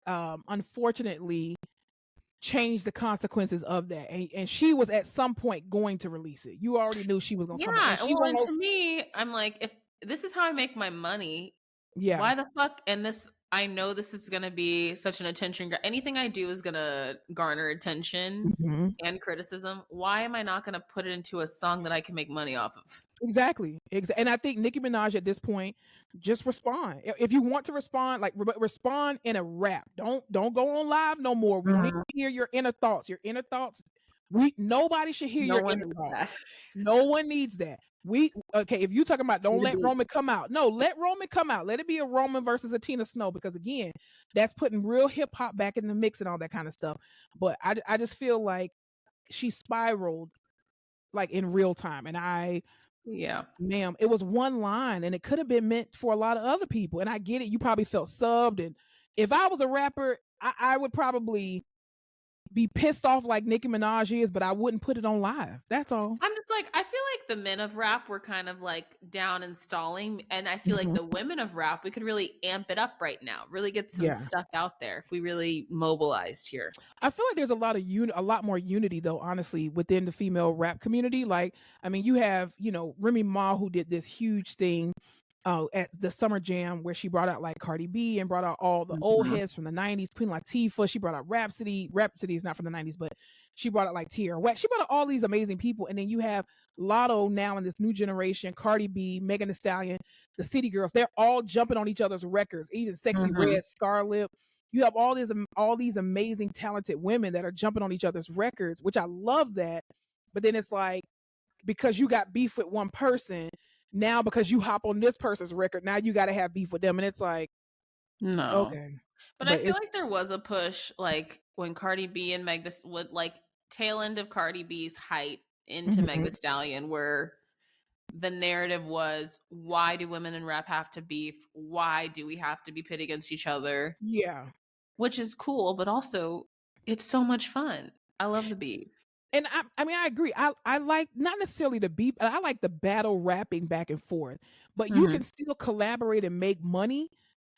unfortunately change the consequences of that. And she was at some point going to release it. You already knew she was gonna come out, and Yeah, she well, and won't. to me, I'm like, if this is how I make my money, Yeah. why the fuck? And this, I know this is gonna be such an anything I do is gonna garner attention Mhm. and criticism. Why am I not gonna put it into a song that I can make money off of? Exactly. And I think Nicki Minaj at this point, just respond. If you want to respond, like respond in a rap. Don't go on live no more. We don't need Mhm. to hear your inner thoughts. Your inner thoughts. Nobody should hear No your one inner needs that. thoughts. No one needs that. Okay, if you talking about don't Need a let beat. Roman come out. No, let Roman come out. Let it be a Roman versus a Tina Snow, because again, that's putting real hip hop back in the mix and all that kind of stuff. But I just feel like she spiraled like in real time. And Yeah. ma'am, it was one line and it could have been meant for a lot of other people. And I get it. You probably felt subbed. And if I was a rapper, I would probably be pissed off like Nicki Minaj is, but I wouldn't put it on live. That's all. I'm just like, I feel like the men of rap were kind of like down and stalling. And I feel like Mhm. the women of rap, we could really amp it up right now, really get some Yeah. stuff out there if we really mobilized here. I feel like there's a lot more unity though, honestly, within the female rap community. Like, I mean, you have, Remy Ma, who did this huge thing at the Summer Jam, where she brought out like Cardi B and brought out all the old Mhm. heads from the 90s, Queen Latifah. She brought out Rhapsody. Rhapsody is not from the 90s, but she brought out like Tierra Whack. She brought out all these amazing people. And then you have Lotto now in this new generation, Cardi B, Megan Thee Stallion, the City Girls. They're all jumping on each other's records, even Sexy Mhm. Red, Scarlett. You have all these amazing talented women that are jumping on each other's records, which I love that. But then it's like, because you got beef with one person, now because you hop on this person's record, now you got to have beef with them. And it's like, No. okay. But I But feel like there was a push, like when Cardi B and Meg this would like tail end of Cardi B's height into Meg Mhm. Thee Stallion, where the narrative was, why do women in rap have to beef? Why do we have to be pit against each other? Yeah. Which is cool, but also it's so much fun. I love the beef. And I mean, I agree. I like not necessarily the beef. I like the battle rapping back and forth, but you can Mhm. still collaborate and make money.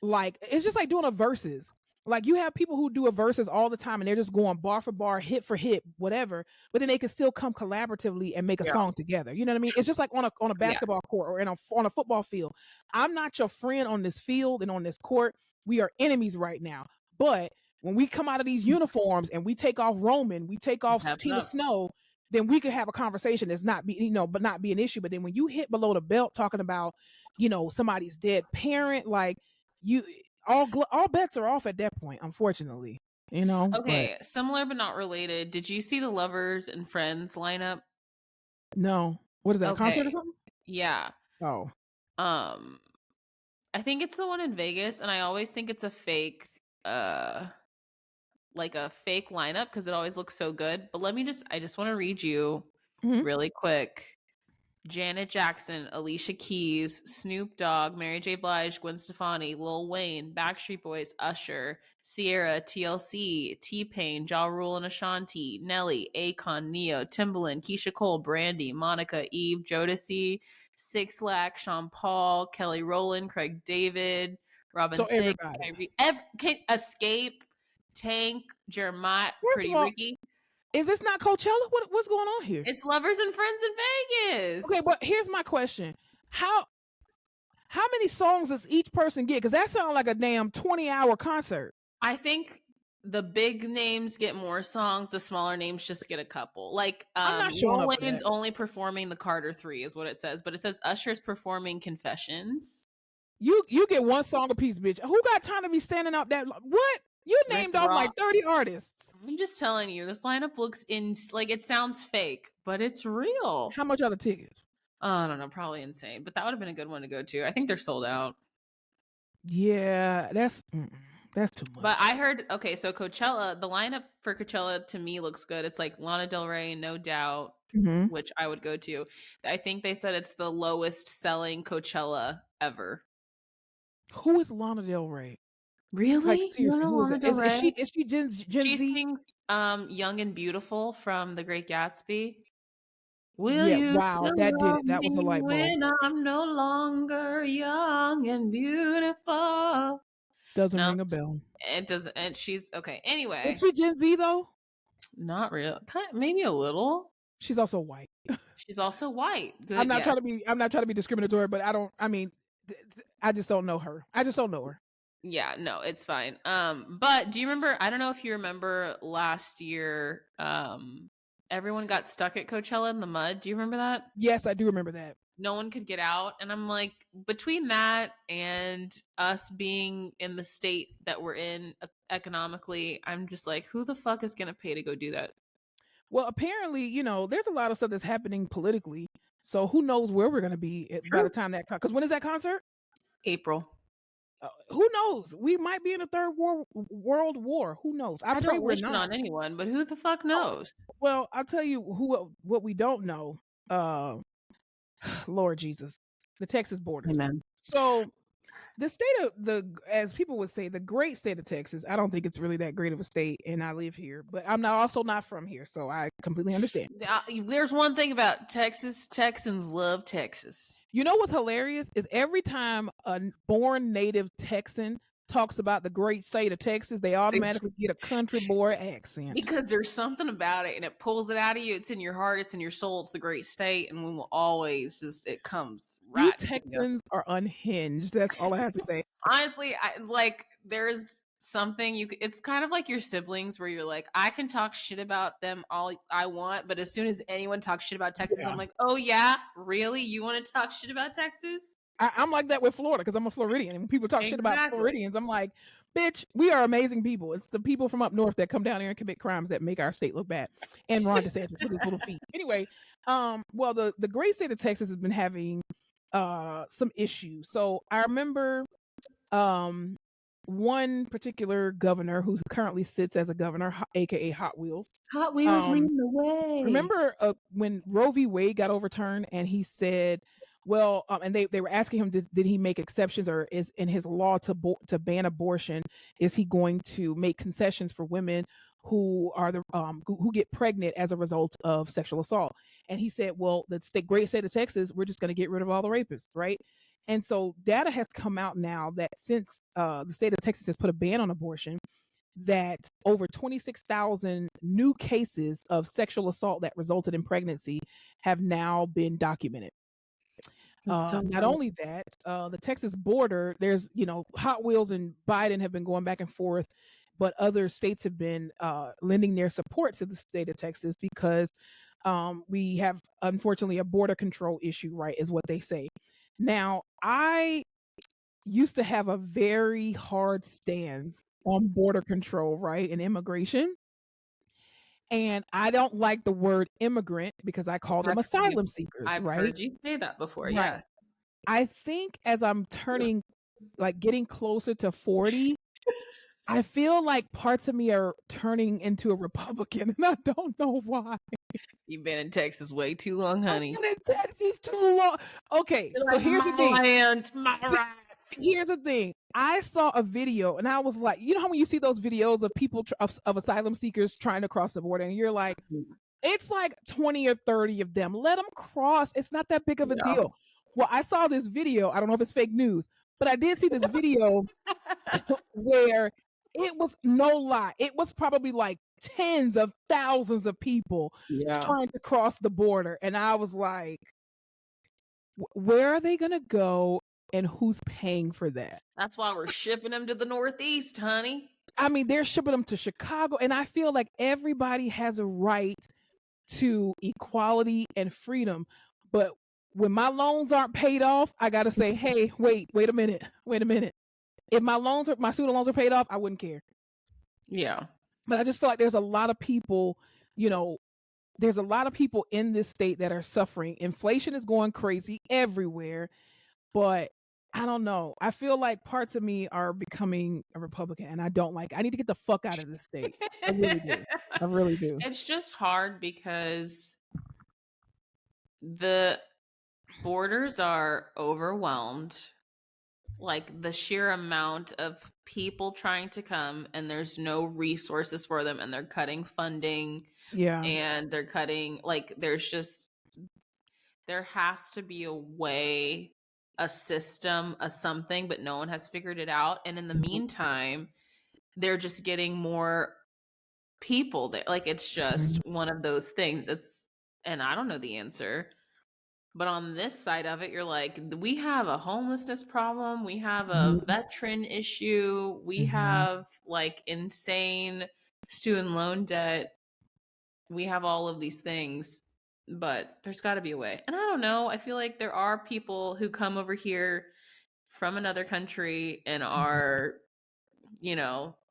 Like, it's just like doing a verses. Like, you have people who do a verses all the time and they're just going bar for bar, hit for hit, whatever. But then they can still come collaboratively and make a Yeah. song together. You know what I mean? It's just like on a Yeah. basketball court or on a football field. I'm not your friend on this field and on this court. We are enemies right now. But when we come out of these uniforms and we take off Roman, we take off Tap it Tina up. Snow, then we could have a conversation that's not be, but not be an issue. But then when you hit below the belt talking about, somebody's dead parent, like, you all bets are off at that point, unfortunately. But Okay, similar but not related. Did you see the Lovers and Friends lineup? no. What is that, a concert or Okay. something? Yeah. Oh. Um I think it's the one in Vegas, and I always think it's a fake like a fake lineup because it always looks so good. But I just want to read you Mhm. really quick. Janet Jackson, Alicia Keys, Snoop Dogg, Mary J. Blige, Gwen Stefani, Lil Wayne, Backstreet Boys, Usher, Sierra, TLC, T-Pain, Ja Rule and Ashanti, Nelly, Akon, Neo, Timbaland, Keisha Cole, Brandy, Monica, Eve, Jodeci, Six Lack, Sean Paul, Kelly Rowland, Craig David, So Robin Thicke, everybody. Escape, Tank, Jeremiah, First of Pretty all, Ricky. is this not Coachella? What's going on here? It's Lovers and Friends in Okay, Vegas. but here's my question. How how many songs does each person get? Because that sounds like a damn 20-hour concert. I think the big names get more songs, the smaller names just get a couple. Like I'm not showing Lil up for Wayne's that. only performing the Carter 3 is what it says, but it says Usher's performing Confessions. You get one song a piece, bitch. Who got time to be standing up that what? You Rick named off like Ross. 30 artists. I'm just telling you, this lineup looks like it sounds fake, but it's real. How much are the tickets? I don't know, probably insane, but that would have been a good one to go to. I think they're sold out. Yeah, that's That's too But much. I heard okay, so Coachella, the lineup for Coachella to me looks good. It's like Lana Del Rey, No Doubt, Mhm. which I would go to. I think they said it's the lowest selling Coachella ever. Who is Lana Del Rey? Like, Really? You don't seriously, know who is Lana it? Del Is Rey? she Gen She Z? sings Young and Beautiful from The Great Gatsby. Will Yeah, you wow, still that did love it. That was a me light bulb. when I'm no longer young and beautiful? Doesn't No, ring a bell. it doesn't. And she's okay. Is Anyway, she Gen Z though? not real. Maybe a little. She's also white. She's also white. I'm Good, not yes. trying to be I'm not trying to be discriminatory, but I mean, I just don't know her. I just don't know her. Yeah, no, it's fine. But do you remember, I don't know if you remember last year, everyone got stuck at Coachella in the mud. Do you remember that? Yes, I do remember that. No one could get out. And I'm like, between that and us being in the state that we're in economically, I'm just like, who the fuck is gonna pay to go do that? Well, apparently, there's a lot of stuff that's happening politically. So who knows where we're going to be by the True. time that because when is that concert? April. Who knows? We might be in a world war. Who knows? I I pray don't we're wish it not. on anyone, but who the fuck Oh, knows? well, I'll tell you what we don't know. Lord Jesus, the Texas borders. Amen. So the state of as people would say, the great state of Texas. I don't think it's really that great of a state, and I live here, but I'm also not from here, so I completely understand. There's one thing about Texas. Texans love Texas. You know what's hilarious is every time a born native Texan talks about the great state of Texas, they automatically get a country boy accent. Because there's something about it and it pulls it out of you. It's in your heart, it's in your soul, it's the great state, and we will always it comes You right to you. Texans are unhinged. That's all I have to say. Honestly, there's something it's kind of like your siblings where you're like, I can talk shit about them all I want, but as soon as anyone talks shit about Texas, Yeah. I'm like, oh yeah, really? You want to talk shit about Texas? I'm like that with Florida because I'm a Floridian. And when people talk shit about Floridians, I'm like, bitch, we are amazing people. It's the people from up north that come down here and commit crimes that make our state look bad. And Ron DeSantis with his little feet. Anyway, well, the great state of Texas has been having some issues. So I remember one particular governor who currently sits as a governor, aka Hot Wheels. Hot Wheels leading the way. Remember when Roe v. Wade got overturned and he said, well, and they were asking him, did he make exceptions, or is in his law to ban abortion, is he going to make concessions for women who are who get pregnant as a result of sexual assault? And he said, well, the great state of Texas, we're just going to get rid of all the rapists, right? And so data has come out now that since the state of Texas has put a ban on abortion, that over 26,000 new cases of sexual assault that resulted in pregnancy have now been documented. Not only that, the Texas border, there's, Hot Wheels and Biden have been going back and forth, but other states have been lending their support to the state of Texas because we have, unfortunately, a border control issue, right, is what they say. Now, I used to have a very hard stance on border control, right, and immigration. And I don't like the word immigrant because I call them asylum seekers, I've right? heard you say that before, Right. yes. I think as I'm turning, getting closer to 40, I feel like parts of me are turning into a Republican, and I don't know why. You've been in Texas way too long, honey. I've been in Texas too long. Okay, so here's the thing. My rights. Here's the thing. I saw a video, and I was like, you know how when you see those videos of people of asylum seekers trying to cross the border, and you're like, it's like 20 or 30 of them. Let them cross. It's not that big of a deal. Well, I saw this video. I don't know if it's fake news, but I did see this video where it was no lie. It was probably like tens of thousands of people trying to cross the border. And I was like, where are they going to go and who's paying for that? That's why we're shipping them to the Northeast, honey. I mean, they're shipping them to Chicago. And I feel like everybody has a right to equality and freedom. But when my loans aren't paid off, I got to say, hey, wait a minute. If my student loans are paid off, I wouldn't care. Yeah. But I just feel like there's a lot of people, there's a lot of people in this state that are suffering. Inflation is going crazy everywhere. But I don't know. I feel like parts of me are becoming a Republican, and I don't like. I need to get the fuck out of this state. I really do. I really do. It's just hard because the borders are overwhelmed. Like the sheer amount of people trying to come, and there's no resources for them, and they're cutting funding. Yeah. And they're cutting, like, there has to be a way, a system, a something, but no one has figured it out. And in the meantime, they're just getting more people there. Like, it's just one of those things. And I don't know the answer. But on this side of it, you're like, we have a homelessness problem. We have a veteran issue. We have like insane student loan debt. We have all of these things, but there's got to be a way. And I don't know. I feel like there are people who come over here from another country and are,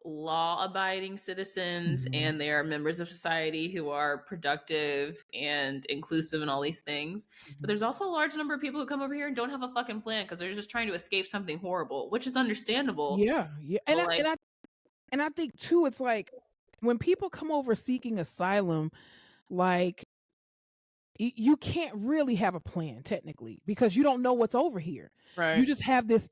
law abiding citizens, and they are members of society who are productive and inclusive and all these things. But there's also a large number of people who come over here and don't have a fucking plan because they're just trying to escape something horrible, which is understandable. Yeah. And I think too, it's like when people come over seeking asylum, like you can't really have a plan technically because you don't know what's over here. Right. You just have this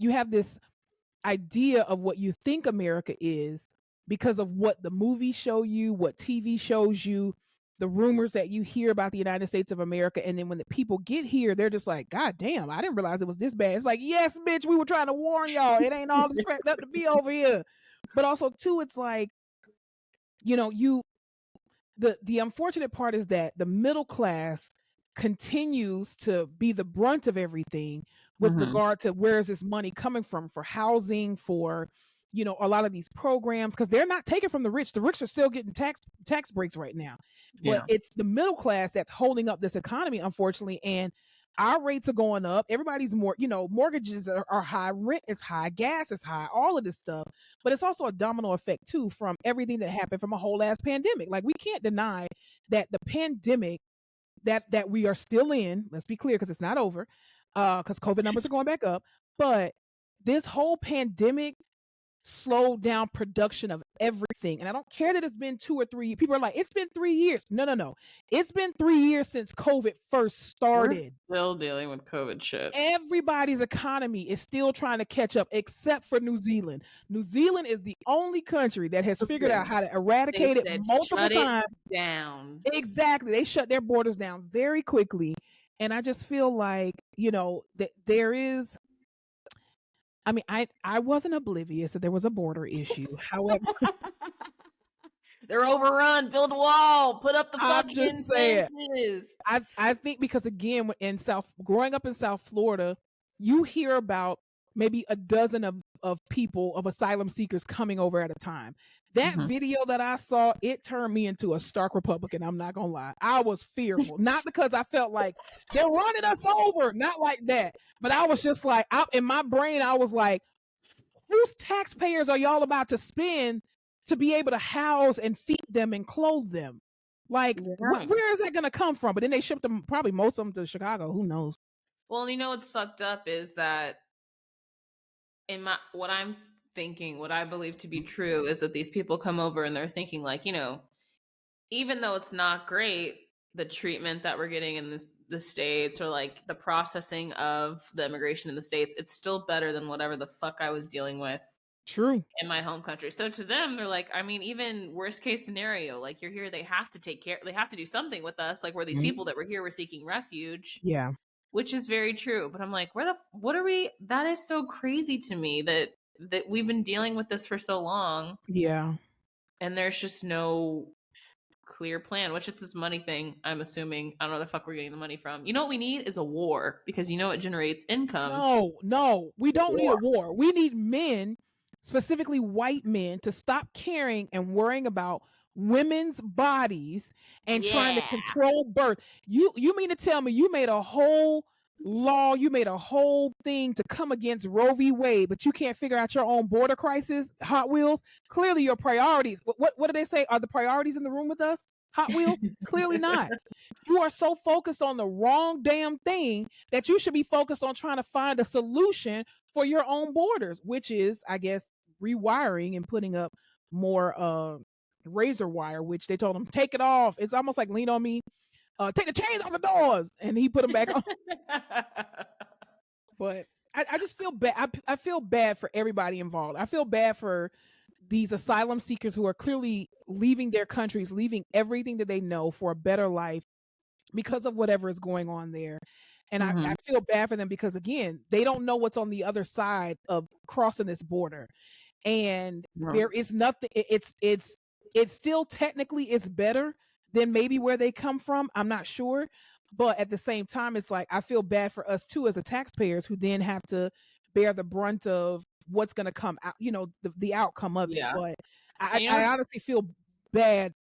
idea of what you think America is because of what the movies show you, what TV shows you, the rumors that you hear about the United States of America. And then when the people get here, they're just like, God damn, I didn't realize it was this bad. It's like, yes, bitch, we were trying to warn y'all. It ain't all this crap up to be over here. But also too, it's like, the unfortunate part is that the middle class continues to be the brunt of everything with regard to where is this money coming from for housing, for a lot of these programs, because they're not taken from the rich. The rich are still getting tax breaks right now, but it's the middle class that's holding up this economy, unfortunately. And our rates are going up. Everybody's more, mortgages are high, rent is high, gas is high, all of this stuff. But it's also a domino effect too from everything that happened from a whole ass pandemic. Like, we can't deny that the pandemic that we are still in, let's be clear, because it's not over, because COVID numbers are going back up. But this whole pandemic slowed down production of everything. And I don't care that it's been 2 or 3. People are like, it's been 3 years. No. It's been 3 years since COVID first started. We're still dealing with COVID shit. Everybody's economy is still trying to catch up, except for New Zealand. New Zealand is the only country that has figured out how to eradicate it multiple times. Down. Exactly. They shut their borders down very quickly. And I just feel like, that there is, I mean, I wasn't oblivious that there was a border issue. However, they're overrun. Build a wall. Put up the fucking fences. I think because, again, growing up in South Florida, you hear about maybe a dozen of people, of asylum seekers coming over at a time. That video that I saw, it turned me into a stark Republican. I'm not gonna lie. I was fearful, not because I felt like they're running us over, not like that, but I was just like, in my brain, I was like, whose taxpayers are y'all about to spend to be able to house and feed them and clothe them? Like, where is that gonna come from? But then they shipped them, probably most of them, to Chicago. Who knows? Well, what's fucked up is that what I'm thinking, what I believe to be true, is that these people come over and they're thinking like, even though it's not great, the treatment that we're getting in the States, or like the processing of the immigration in the States, it's still better than whatever the fuck I was dealing with True. in my home country. So to them, they're like, I mean, even worst case scenario, like, you're here, they have to take care, they have to do something with us. Like, we're these people that were here, we're seeking refuge. Yeah. Which is very true. But I'm like, what are we? That is so crazy to me that we've been dealing with this for so long. Yeah. And there's just no clear plan, which is this money thing, I'm assuming. I don't know where the fuck we're getting the money from. What we need is a war, because it generates income. No, we don't need a war. We need men, specifically white men, to stop caring and worrying about women's bodies and trying to control birth. You mean to tell me you made a whole law, you made a whole thing to come against Roe v. Wade, but you can't figure out your own border crisis, Hot Wheels? Clearly your priorities, what do they say, are the priorities in the room with us? Hot Wheels? Clearly not. You are so focused on the wrong damn thing that you should be focused on trying to find a solution for your own borders, which is, I guess, rewiring and putting up more razor wire, which they told him, take it off. It's almost like Lean on Me. Take the chains off the doors. And he put them back on. But I just feel bad. I feel bad for everybody involved. I feel bad for these asylum seekers who are clearly leaving their countries, leaving everything that they know for a better life because of whatever is going on there. And I feel bad for them because, again, they don't know what's on the other side of crossing this border. And there is nothing. It's still technically it's better than maybe where they come from. I'm not sure. But at the same time, it's like I feel bad for us too as a taxpayers who then have to bear the brunt of what's going to come out, the outcome of it. But I honestly feel bad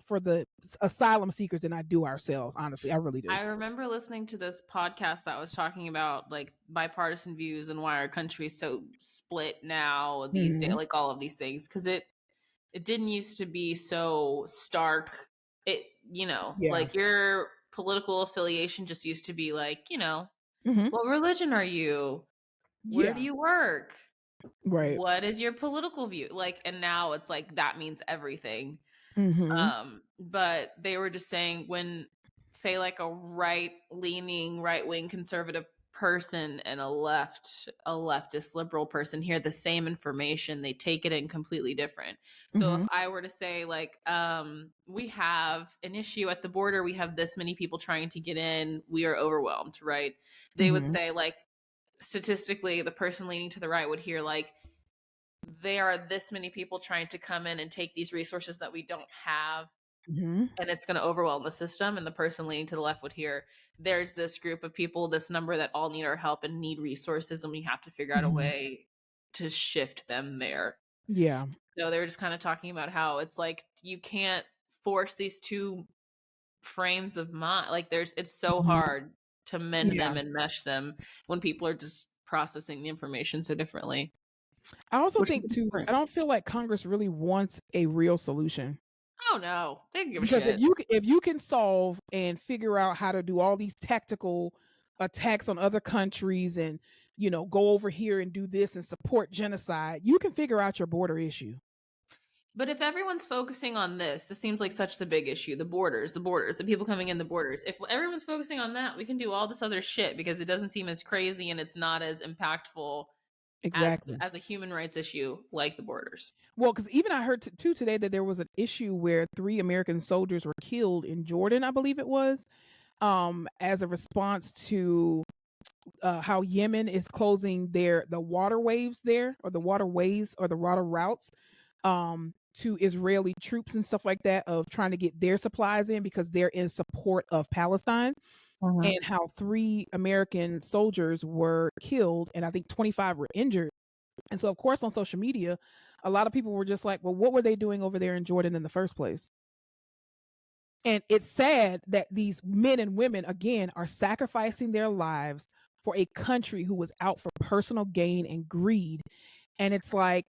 for the asylum seekers than I do ourselves. Honestly, I really do. I remember listening to this podcast that was talking about like bipartisan views and why our country is so split now these days, like all of these things, because it didn't used to be so stark. Like your political affiliation just used to be like, what religion are you? Where do you work? Right. What is your political view? Like, and now it's like that means everything. But they were just saying when, say, like a right-leaning, right-wing conservative person and a leftist liberal person hear the same information, they take it in completely different. So if I were to say like, we have an issue at the border, we have this many people trying to get in, we are overwhelmed, right? They would say like, statistically, the person leaning to the right would hear like, there are this many people trying to come in and take these resources that we don't have, and it's going to overwhelm the system. And the person leaning to the left would hear, there's this group of people, this number that all need our help and need resources, and we have to figure out a way to shift them there. Yeah. So they were just kind of talking about how it's like you can't force these two frames of mind. Like it's so hard to mend them and mesh them when people are just processing the information so differently. I also think too, I don't feel like Congress really wants a real solution. Oh no, they don't give a Because shit. if you can solve and figure out how to do all these tactical attacks on other countries and go over here and do this and support genocide, you can figure out your border issue. But if everyone's focusing on this seems like such the big issue, the borders, the people coming in the borders. If everyone's focusing on that, we can do all this other shit because it doesn't seem as crazy and it's not as impactful exactly as a human rights issue like the borders. Well, because even I heard too today that there was an issue where 3 American soldiers were killed in Jordan, I believe it was, as a response to how Yemen is closing the waterways there, or the waterways or the water routes, to Israeli troops and stuff like that, of trying to get their supplies in because they're in support of Palestine. And how 3 American soldiers were killed and I think 25 were injured. And so, of course, on social media, a lot of people were just like, well, what were they doing over there in Jordan in the first place? And it's sad that these men and women, again, are sacrificing their lives for a country who was out for personal gain and greed. And it's like,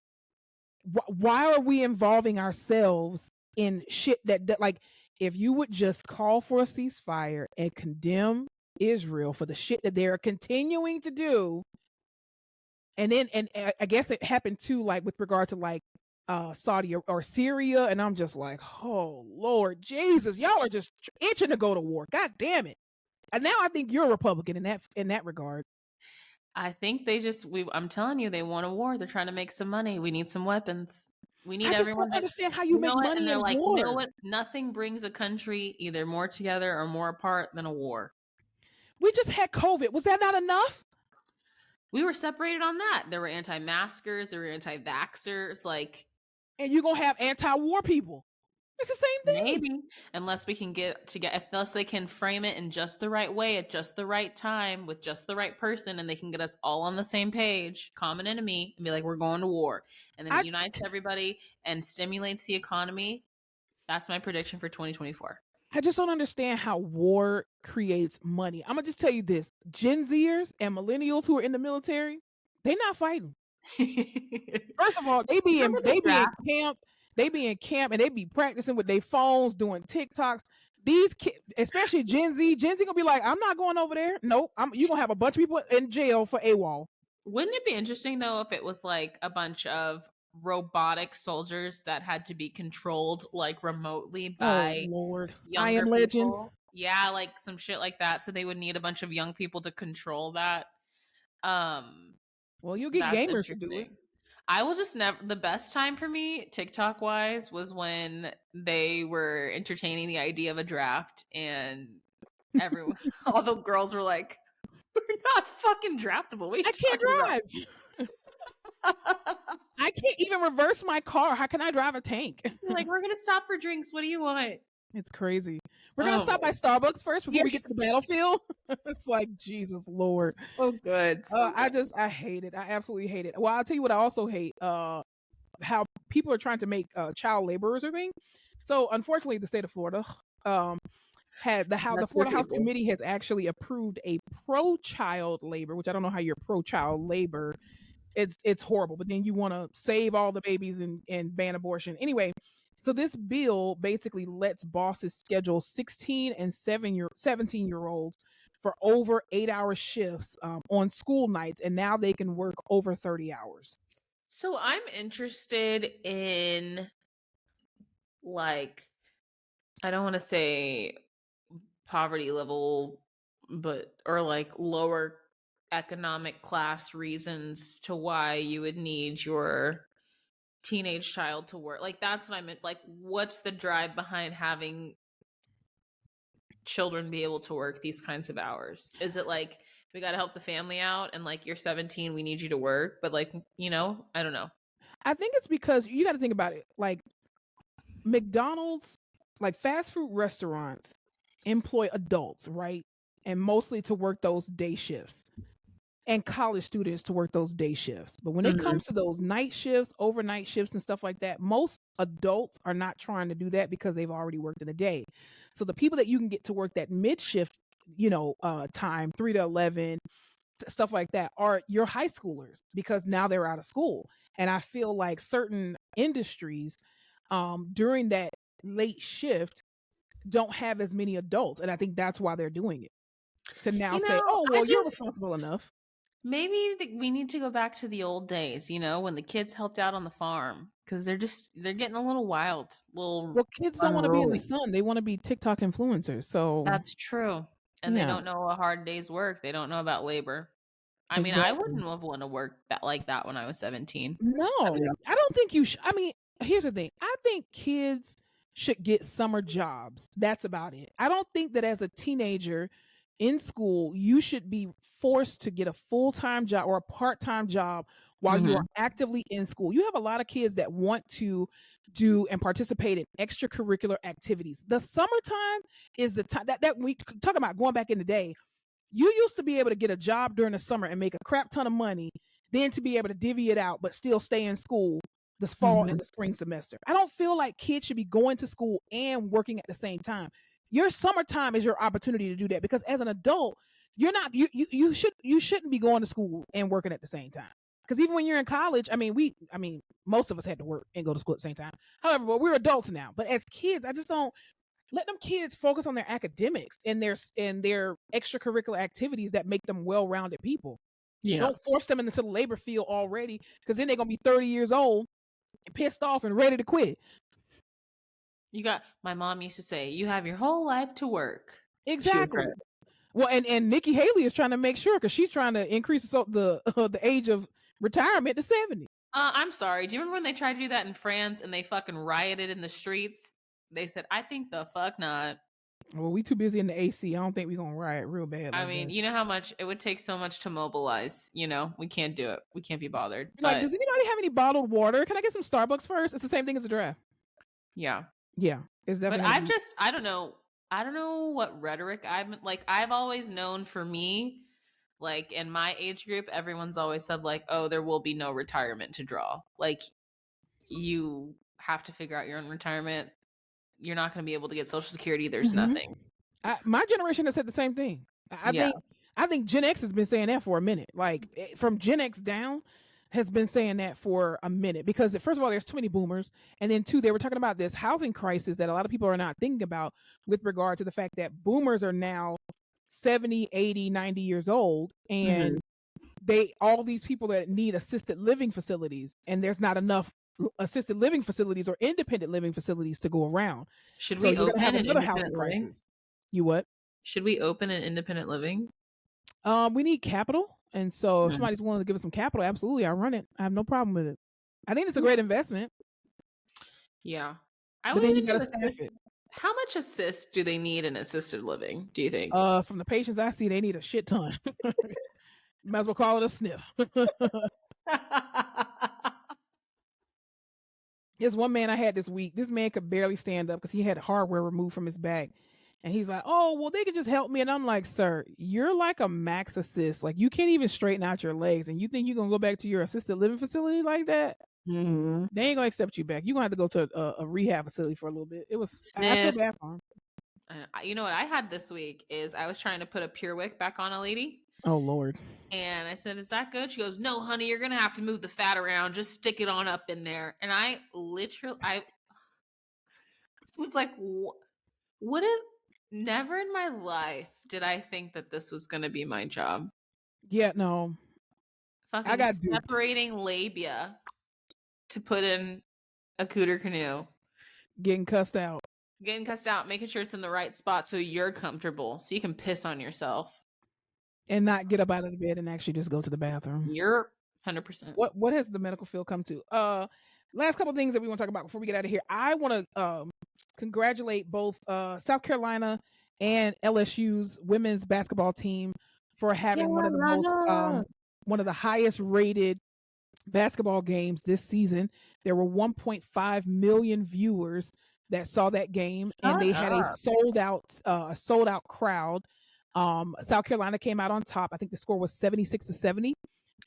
why are we involving ourselves in shit that like, if you would just call for a ceasefire and condemn Israel for the shit that they're continuing to do. And then, and I guess it happened too, like with regard to like Saudi or Syria. And I'm just like, oh, Lord Jesus, y'all are just itching to go to war. God damn it. And now I think you're a Republican in that regard. I think I'm telling you, they want a war. They're trying to make some money. We need some weapons. We need everyone. I just don't understand how you make money. And they're like, war. You know what? Nothing brings a country either more together or more apart than a war. We just had COVID. Was that not enough? We were separated on that. There were anti-maskers. There were anti-vaxxers. Like, and you're gonna have anti-war people. It's the same thing. Maybe, unless we can get together, unless they can frame it in just the right way at just the right time with just the right person, and they can get us all on the same page, common enemy, and be like, we're going to war, and then it unites everybody and stimulates the economy. That's my prediction for 2024. I just don't understand how war creates money. I'm gonna just tell you this: Gen Zers and millennials who are in the military, they're not fighting. First of all, they be in camp. They be in camp and they be practicing with their phones, doing TikToks. These kids, especially Gen Z gonna be like, I'm not going over there. Nope. You gonna have a bunch of people in jail for AWOL. Wouldn't it be interesting though if it was like a bunch of robotic soldiers that had to be controlled like remotely Oh by Lord. I Am younger Legend. people? Yeah, like some shit like that. So they would need a bunch of young people to control that. Um, Well, you'll get that's gamers to do it. interesting. I will just never. The best time for me, TikTok wise, was when they were entertaining the idea of a draft, and everyone, all the girls were like, "We're not fucking draftable. What are you I can't talking about?" drive. I can't even reverse my car. How can I drive a tank? Like, we're gonna stop for drinks. What do you want? It's crazy. We're gonna stop by Starbucks first before we get to the battlefield. It's like Jesus Lord. Oh, good. I hate it. I absolutely hate it. Well, I'll tell you what I also hate. How people are trying to make child laborers a thing. So unfortunately, the state of Florida the Florida House Committee has actually approved a pro-child labor, which I don't know how you're pro-child labor. It's horrible. But then you want to save all the babies and ban abortion. Anyway, so this bill basically lets bosses schedule 16 and 17-year-olds for over 8-hour shifts on school nights, and now they can work over 30 hours. So I'm interested in, like, I don't want to say poverty level, or like lower economic class reasons to why you would need your teenage child to work. Like, that's what I meant. Like, what's the drive behind having children be able to work these kinds of hours? Is it like, we got to help the family out, and like, you're 17, we need you to work? But like, I don't know. I think it's because you got to think about it. Like, McDonald's, like fast food restaurants, employ adults, right? And mostly to work those day shifts, and college students to work those day shifts. But when it comes to those night shifts, overnight shifts, and stuff like that, most adults are not trying to do that because they've already worked in the day. So the people that you can get to work that mid shift, time, 3 to 11, stuff like that, are your high schoolers, because now they're out of school. And I feel like certain industries during that late shift don't have as many adults, and I think that's why they're doing it, to now say, oh well, you're responsible enough. Maybe we need to go back to the old days, when the kids helped out on the farm, because they're getting a little wild. Well, kids don't want to be in the sun, they want to be TikTok influencers. So that's true. And they don't know a hard day's work. They don't know about labor. I mean, I wouldn't have wanted to work like that when I was 17. No, I don't think you should. I mean, here's the thing. I think kids should get summer jobs. That's about it. I don't think that as a teenager in school, you should be forced to get a full-time job or a part-time job while you are actively in school. You have a lot of kids that want to do and participate in extracurricular activities. The summertime is the time that we talk about going back in the day. You used to be able to get a job during the summer and make a crap ton of money, then to be able to divvy it out, but still stay in school this fall and the spring semester. I don't feel like kids should be going to school and working at the same time. Your summertime is your opportunity to do that, because as an adult, you shouldn't be going to school and working at the same time. Because even when you're in college, most of us had to work and go to school at the same time. However, but we're adults now. But as kids, I just don't let them kids focus on their academics and their extracurricular activities that make them well-rounded people. Yeah. Don't force them into the labor field already, because then they're gonna be 30 years old and pissed off and ready to quit. My mom used to say, you have your whole life to work. Exactly. Well, and Nikki Haley is trying to make sure, because she's trying to increase the age of retirement to 70. I'm sorry. Do you remember when they tried to do that in France and they fucking rioted in the streets? They said, I think the fuck not. Well, we too busy in the AC. I don't think we're gonna riot real bad. I mean, you know how much it would take so much to mobilize. We can't do it. We can't be bothered. Like, does anybody have any bottled water? Can I get some Starbucks first? It's the same thing as a draft. Yeah. It's definitely. But I don't know. I don't know what rhetoric I've always known, for me, like in my age group, everyone's always said like, oh, there will be no retirement to draw. Like, you have to figure out your own retirement. You're not going to be able to get Social Security. There's nothing. My generation has said the same thing. I think Gen X has been saying that for a minute. Like, from Gen X down, has been saying that for a minute because first of all, there's too many boomers, and then two, they were talking about this housing crisis that a lot of people are not thinking about with regard to the fact that boomers are now 70, 80, 90 years old, Mhm. and they all these people that need assisted living facilities, and there's not enough assisted living facilities or independent living facilities to go around. Should So we you're going to have open an another independent housing living? crisis. You what? Should we open an independent living? We need capital, and so if Mm. somebody's willing to give us some capital, absolutely, I run it. I have no problem with it. I think it's a great investment, Yeah. I but would then you even got do to staff assist. it. How much assist do they need in assisted living, do you think? From the patients I see, they need a shit ton. Might as well call it a sniff. There's one man I had this week. This man could barely stand up because he had hardware removed from his back. And he's like, "Oh, well, they can just help me." And I'm like, "Sir, you're like a max assist. Like, you can't even straighten out your legs. And you think you're going to go back to your assisted living facility like that? Mhm. They ain't going to accept you back. You're going to have to go to a rehab facility for a little bit." I feel Sniff. bad for him. You know what I had this week is I was trying to put a PureWick back on a lady. Oh, Lord. And I said, "Is that good?" She goes, "No, honey, you're gonna have to move the fat around. Just stick it on up in there." And I was like, "What is?" Never in my life did I think that this was gonna be my job. Yeah, no. I Fucking got duped. separating labia to put in a cooter canoe, Getting cussed out getting cussed out, making sure it's in the right spot so you're comfortable, so you can piss on yourself. and not get up out of the bed and actually just go to the bathroom. You're 100%. What has the medical field come to? Last couple of things that we want to talk about before we get out of here. I want to congratulate both South Carolina and LSU's women's basketball team for having Carolina. one of the highest rated basketball games this season. There were 1.5 million viewers that saw that game, and Shut they had a up. sold out crowd. South Carolina came out on top. I think the score was 76-70.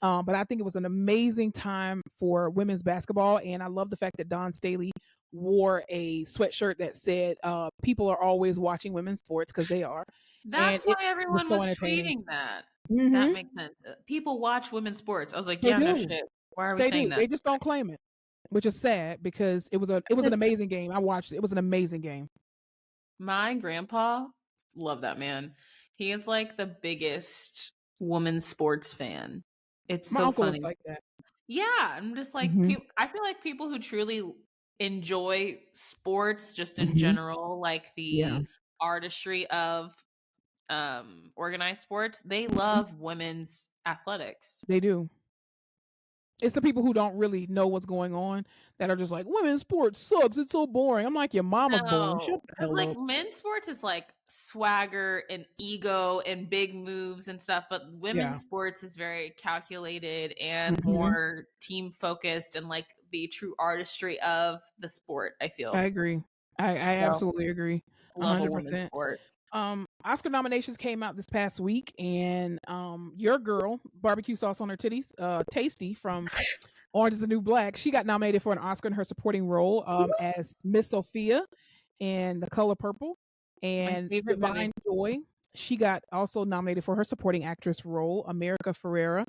But I think it was an amazing time for women's basketball, and I love the fact that Dawn Staley wore a sweatshirt that said, "People are always watching women's sports because they are," and That's why it was everyone so was entertaining. tweeting that. That Hmm. makes sense. People watch women's sports. I was like, They yeah, no do, shit. Why are we they saying do. that? They just don't claim it, which is sad because it was an amazing game. I watched it. It was an amazing game. My grandpa, love that man. He is like the biggest women's sports fan. It's My so uncle was funny. like that. Yeah, I'm just like Hmm. I feel like people who truly enjoy sports just in Hmm. general, like Yeah, the artistry of organized sports, they mhm, love women's athletics. they do. It's the people who don't really know what's going on that are just like, women's sports sucks. It's so boring. I'm like, your mama's boring. Shut No, the because hell like up. men's sports is like swagger and ego and big moves and stuff, but Yeah. women's sports is very calculated and Hmm. more team focused and like the true artistry of the sport, I I feel. agree. I So absolutely agree. love a women's 100%. sport. Oscar nominations came out this past week, and your girl, barbecue sauce on her titties, Tasty from Orange is the New Black, she got nominated for an Oscar in her supporting role as Miss Sophia in The Color Purple. My And favorite movie. Divine Joy, she got also nominated for her supporting actress role. America Ferrera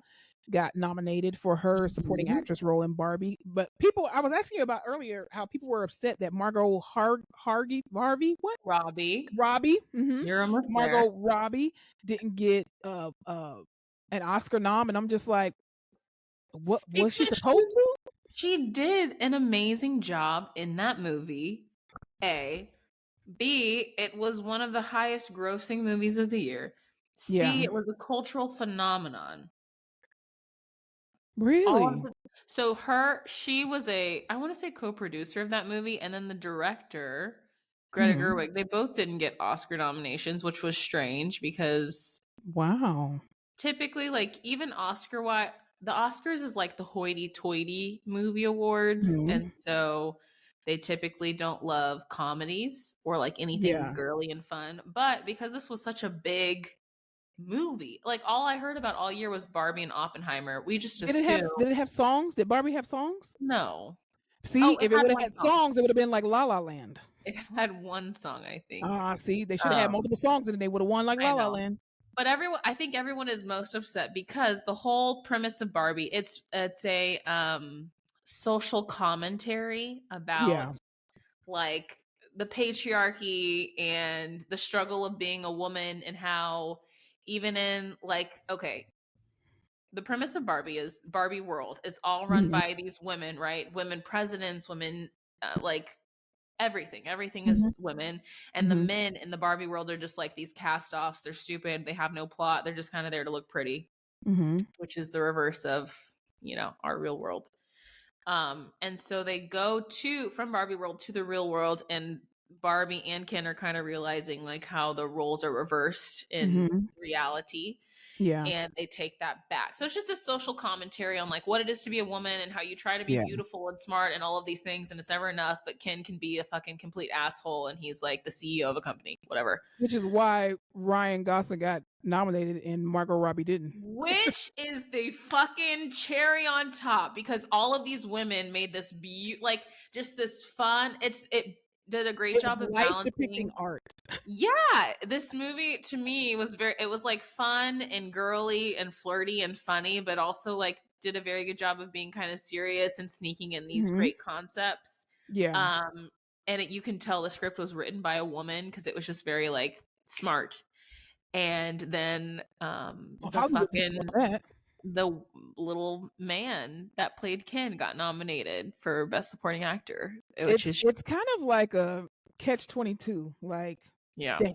got nominated for her supporting Mhm. actress role in Barbie. But I was asking you about earlier how people were upset that Robbie, Robbie, you're almost there. Margot Robbie didn't get an Oscar nom, and I'm just like, what was she Because supposed to? she did an amazing job in that movie. A. B, it was one of the highest grossing movies of the year. Yeah, C, it was a cultural phenomenon. All of really. the she was I want to say co-producer of that movie, and then the director, Greta Hmm. Gerwig, they both didn't get Oscar nominations, which was strange because Wow. typically, like even the Oscars is like the hoity-toity movie awards, Hmm. and so they typically don't love comedies or like anything Yeah. girly and fun. But because this was such a big movie, like all I heard about all year was Barbie and Oppenheimer, we just assumed Did it have songs? Did Barbie have songs? no. See, Oh, it if it had would have one had song. songs, it would have been like La La Land. It had one song, I think. Ah, see, they should have had multiple songs, and they would have won like La I La know. Land. But I think everyone is most upset because the whole premise of Barbie, it's a social commentary Yeah. about like the patriarchy and the struggle of being a woman and how even in like okay, the premise of Barbie is Barbie world is all run Mhm. by these women, right? Women presidents, women like everything is Mhm. women, and the Mhm. men in the Barbie world are just like these cast-offs. They're stupid, they have no plot, they're just kind of there to look pretty, Mhm. which is the reverse of, our real world. And so they go to from Barbie world to the real world, and Barbie and Ken are kind of realizing like how the roles are reversed in Mhm. reality, Yeah. and they take that back. So it's just a social commentary on like what it is to be a woman and how you try to be Yeah. beautiful and smart and all of these things, and it's never enough. But Ken can be a fucking complete asshole, and he's like the CEO of a company, whatever. Which is why Ryan Gosling got nominated and Margot Robbie didn't. Which is the fucking cherry on top, because all of these women made this like just this fun. It did a great It was job of life depicting balancing. art. Yeah, this movie to me was it was like fun and girly and flirty and funny, but also like did a very good job of being kind of serious and sneaking in these Mhm. great concepts. Yeah. And you can tell the script was written by a woman because it was just very like smart. And then Well, the Hollywood can tell fucking that. the little man that played Ken got nominated for best supporting actor, which is It's kind of like a catch-22. Like, yeah. damn,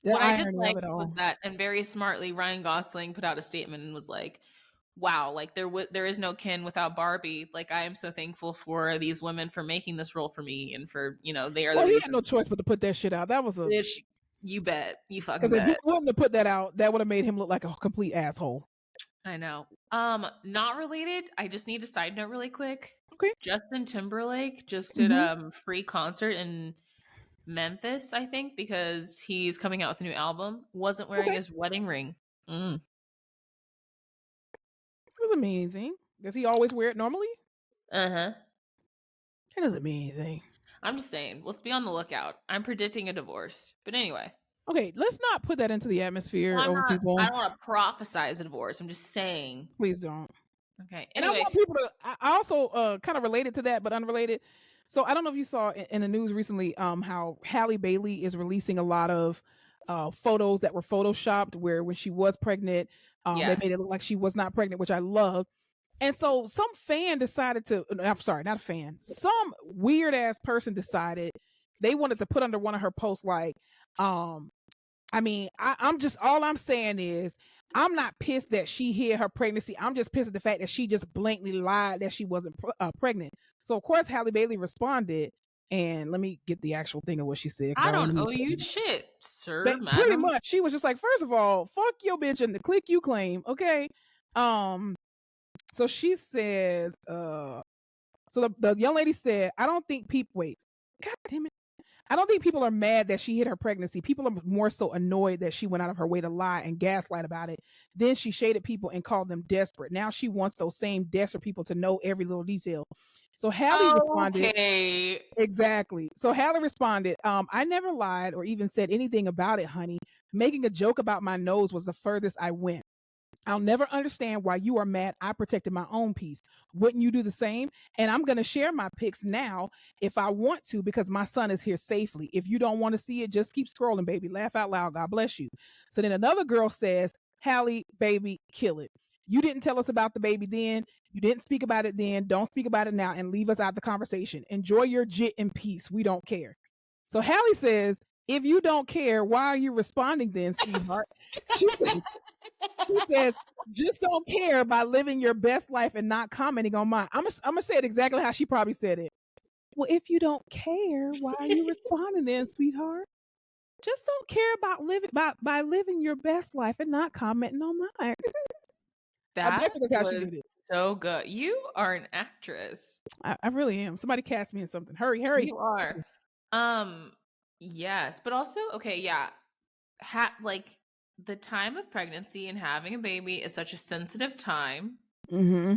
the What I did irony of like it was all. that, and very smartly, Ryan Gosling put out a statement and was like, "Wow, like there is no Ken without Barbie. Like I am so thankful for these women for making this role for me, and for they are the Well, he had no reason." choice but to put that shit out. That was a Bitch, you bet, you fucking because if he bet. wouldn't have put that out, that would have made him look like a complete asshole. I know. Not related. I just need a side note really quick. Okay. Justin Timberlake just did Mhm. free concert in Memphis, I think, because he's coming out with a new album. Wasn't wearing Okay. his wedding ring. Mm. Doesn't mean anything. Does he always wear it normally? Uh huh. It doesn't mean anything. I'm just saying, let's be on the lookout. I'm predicting a divorce. But anyway, Okay, let's not put that into the atmosphere well, over I people. don't want to prophesize a divorce. I'm just saying. Please don't. Okay. And I Anyway, want people to. I also kind of related to that, but unrelated. So I don't know if you saw in the news recently, how Halle Bailey is releasing a lot of photos that were photoshopped, where when she was pregnant, they yes. made it look like she was not pregnant, which I love. And so some fan decided to. I'm sorry, not a fan. Some weird ass person decided they wanted to put under one of her posts like, um, I mean, I'm just all I'm saying is I'm not pissed that she hid her pregnancy. I'm just pissed at the fact that she just blatantly lied that she wasn't pregnant. So of course Halle Bailey responded, and let me get the actual thing of what she said because I I don't want don't to owe misquote you it. shit, sir, But pretty madam. much she was just like, first of all, fuck your bitch and the click you claim, okay? Um, so she said, so the young lady said, I don't think people wait, god damn it. I don't think people are mad that she hid her pregnancy. People are more so annoyed that she went out of her way to lie and gaslight about it. Then she shaded people and called them desperate. Now she wants those same desperate people to know every little detail. So Hallie responded, Okay. exactly. So Hallie responded, I never lied or even said anything about it, honey. Making a joke about my nose was the furthest I went. I'll never understand why you are mad I protected my own peace. Wouldn't you do the same? And I'm going to share my pics now if I want to because my son is here safely. If you don't want to see it, just keep scrolling, baby. Laugh out loud. God bless you. So then another girl says, Hallie, baby, kill it. You didn't tell us about the baby then. You didn't speak about it then. Don't speak about it now and leave us out the conversation. Enjoy your jit in peace. We don't care. So Hallie says, if you don't care, why are you responding then, sweetheart? She says, she says, just don't care by living your best life and not commenting on mine. I'm gonna say it exactly how she probably said it. Well, if you don't care, why are you responding then, sweetheart? Just don't care about living by living your best life and not commenting on mine. I That bet you that's how she was did it. so good. You are an actress. I really am. Somebody cast me in something. Hurry, hurry. You are. Um, yes, but also, okay, yeah. Like the time of pregnancy and having a baby is such a sensitive time, Mm-hmm.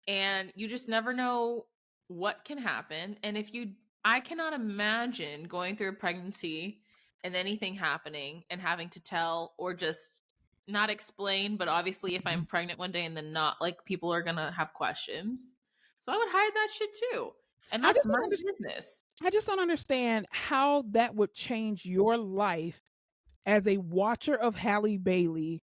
and you just never know what can happen. And if you, I cannot imagine going through a pregnancy and anything happening and having to tell or just not explain, but obviously if I'm pregnant one day and then not, like, people are gonna have questions. So I would hide that shit too. And I that's just my don't understand. business. I just don't understand how that would change your life as a watcher of Halle Bailey.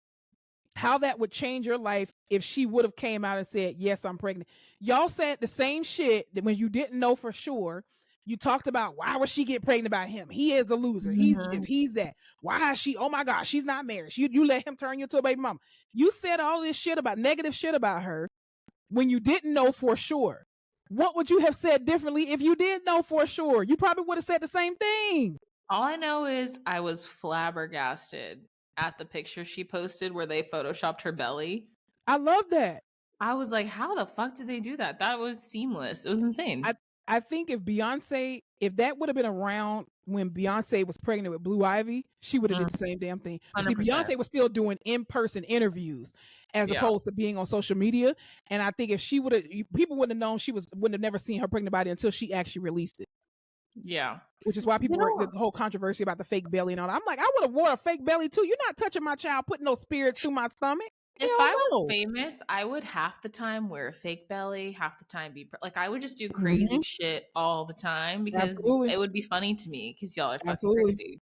How that would change your life if she would have came out and said, "Yes, I'm pregnant." Y'all said the same shit that when you didn't know for sure. You talked about why would she get pregnant by him? He is a loser. He's this, he's that. Why is she? Oh my gosh, she's not married. You let him turn you into a baby mama. You said all this shit about negative shit about her when you didn't know for sure. What would you have said differently if you did know for sure? You probably would have said the same thing. All I know is I was flabbergasted at the picture she posted where they photoshopped her belly. I love that. I was like, how the fuck did they do that? That was seamless. It was insane. I think if that would have been around when Beyonce was pregnant with Blue Ivy, she would have did the same damn thing. See, 100%. Beyonce was still doing in-person interviews as opposed to being on social media. And I think if she would have, people wouldn't have known wouldn't have never seen her pregnant body until she actually released it. Yeah. Which is why people were the whole controversy about the fake belly and all that. I'm like, I would have wore a fake belly too. You're not touching my child, putting no spirits through my stomach. If I was famous, I would half the time wear a fake belly, half the time be like, I would just do crazy shit all the time because it would be funny to me because y'all are fucking crazy.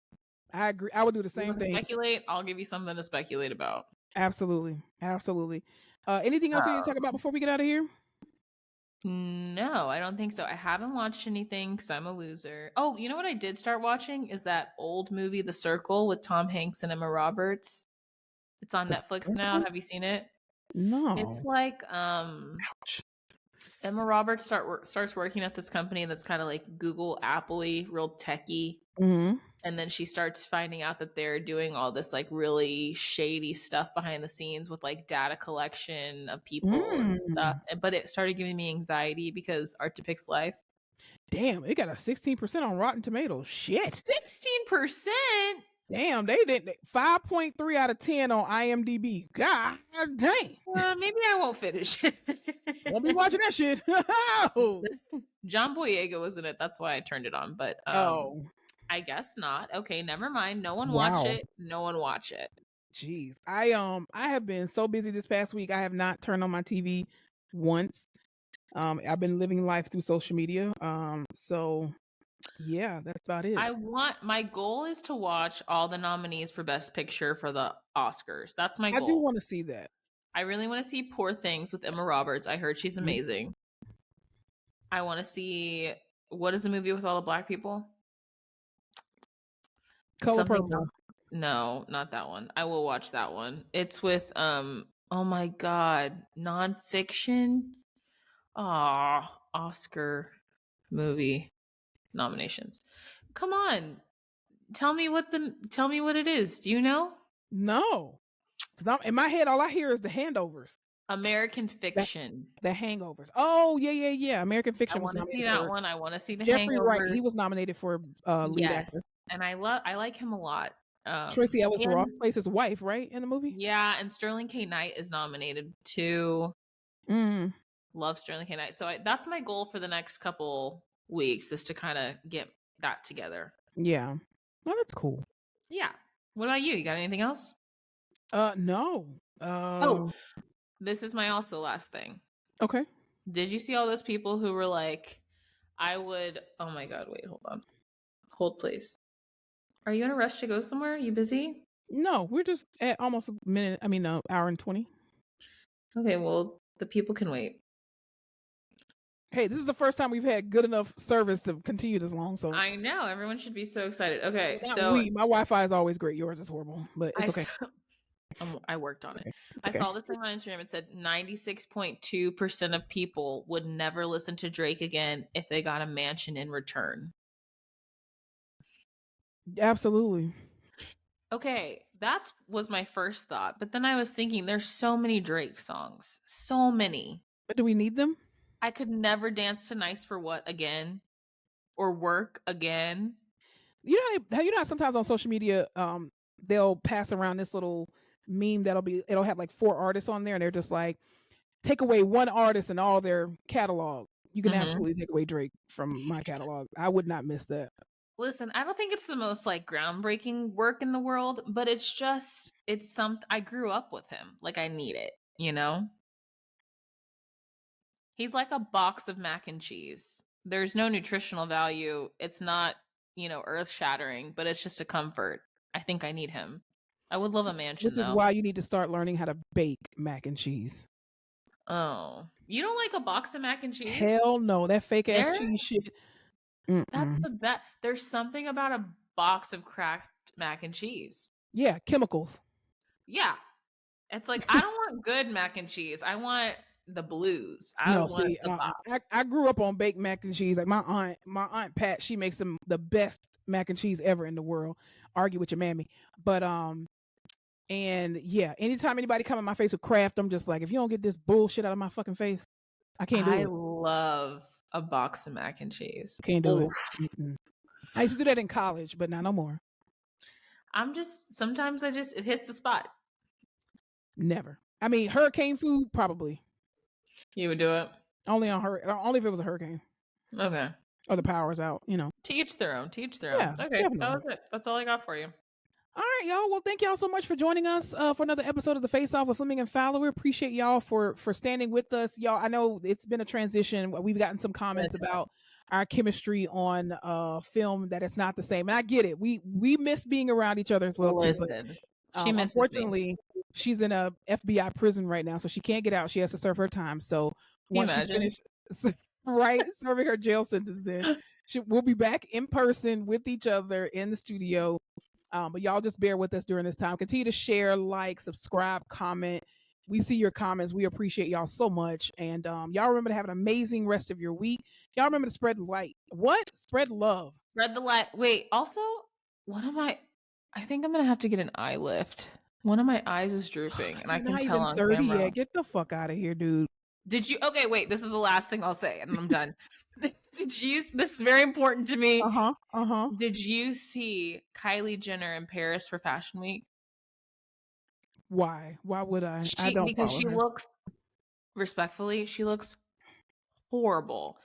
I agree. I would do the same thing. Speculate. I'll give you something to speculate about. Absolutely. Anything else we need to talk about before we get out of here? No, I don't think so. I haven't watched anything because I'm a loser. Oh, you know what I did start watching is that old movie, The Circle, with Tom Hanks and Emma Roberts. It's on Netflix now. Have you seen it? No. It's like Ouch. Emma Roberts starts working at this company that's kind of like Google, Apple-y, real techy. And then she starts finding out that they're doing all this like really shady stuff behind the scenes with like data collection of people and stuff. But it started giving me anxiety because art depicts life. Damn, it got a 16% on Rotten Tomatoes. Shit. 16%? Damn, they didn't. 5.3 out of 10 on IMDb. God dang. Maybe I won't finish it. Won't be watching that shit. John Boyega was in it. That's why I turned it on. But I guess not. Okay, never mind. No one watch it. No one watch it. Jeez. I have been so busy this past week. I have not turned on my TV once. I've been living life through social media. So yeah, that's about it. My goal is to watch all the nominees for Best Picture for the Oscars. That's my goal. I do want to see that. I really want to see Poor Things with Emma Roberts. I heard she's amazing. I want to see, what is the movie with all the black people? Color Purple. No, not that one. I will watch that one. It's with oh my god, nonfiction. Oscar movie nominations. Come on. Tell me what it is. Do you know? No. In my head, all I hear is The Handovers. American Fiction. The Hangovers. Oh, yeah. American Fiction. I want to see that one. I want to see The Jeffrey Hangover. Wright. He was nominated for lead actor. And I like him a lot. Tracy Ellis Ross plays his wife, right, in the movie? Yeah, and Sterling K. Knight is nominated too. Love Sterling K. Knight. So that's my goal for the next couple weeks, is to kind of get that together. Yeah. Well, that's cool. Yeah. What about you? You got anything else? No. This is my also last thing. Okay. Did you see all those people who were like, oh my god, wait, hold on. Hold, please. Are you in a rush to go somewhere? Are you busy? No, we're just at almost an hour and 20. Okay, well, the people can wait. Hey, this is the first time we've had good enough service to continue this long. So I know, everyone should be so excited. Okay, my Wi-Fi is always great. Yours is horrible, but it's okay. I worked on it. I saw this thing on Instagram. It said 96.2% of people would never listen to Drake again if they got a mansion in return. Absolutely. Okay, that was my first thought. But then I was thinking, there's so many Drake songs. So many. But do we need them? I could never dance to Nice for What again. Or Work again. You know how sometimes on social media, they'll pass around this little meme it'll have like 4 artists on there, and they're just like, take away one artist and all their catalog. You can absolutely take away Drake from my catalog. I would not miss that. Listen, I don't think it's the most like groundbreaking work in the world, but it's something I grew up with him. Like I need it, you know? He's like a box of mac and cheese. There's no nutritional value. It's not, earth shattering, but it's just a comfort. I think I need him. I would love a mansion Which is though. why you need to start learning how to bake mac and cheese. Oh, you don't like a box of mac and cheese? Hell no, that fake ass cheese shit. That's the best. There's something about a box of cracked mac and cheese. Yeah, chemicals. Yeah. It's like, I don't want good mac and cheese. I want the blues. I grew up on baked mac and cheese. Like my aunt Pat, she makes the best mac and cheese ever in the world. Argue with your mammy. But and yeah, anytime anybody come in my face with Kraft, I'm just like, if you don't get this bullshit out of my fucking face, I can't do it. I love a box of mac and cheese. Can't do it. Mm-mm. I used to do that in college, but now no more. Sometimes it hits the spot. Never. I mean, hurricane food, probably. You would do it? Only if it was a hurricane. Okay. Or the power's out, To each their own. Okay, definitely. That was it. That's all I got for you. All right, y'all. Well, thank y'all so much for joining us for another episode of The Face Off with Fleming and Fowler. We appreciate y'all for standing with us. Y'all, I know it's been a transition. We've gotten some comments about our chemistry on film that it's not the same. And I get it. We miss being around each other as well, too. But, she misses unfortunately, she's in a FBI prison right now, so she can't get out. She has to serve her time. So once she's finished serving her jail sentence, then we'll be back in person with each other in the studio. But y'all just bear with us during this time. Continue to share, like, subscribe, comment. We see your comments. We appreciate y'all so much. And y'all remember to have an amazing rest of your week. Y'all remember to spread light. What? Spread love. Spread the light. Wait, also, I think I'm going to have to get an eye lift. One of my eyes is drooping, and I can tell on 30 camera. Yet. Get the fuck out of here, dude. Okay, wait, this is the last thing I'll say, and I'm done. This is very important to me. Did you see Kylie Jenner in Paris for Fashion Week? Why would I? Because she looks, respectfully, she looks horrible.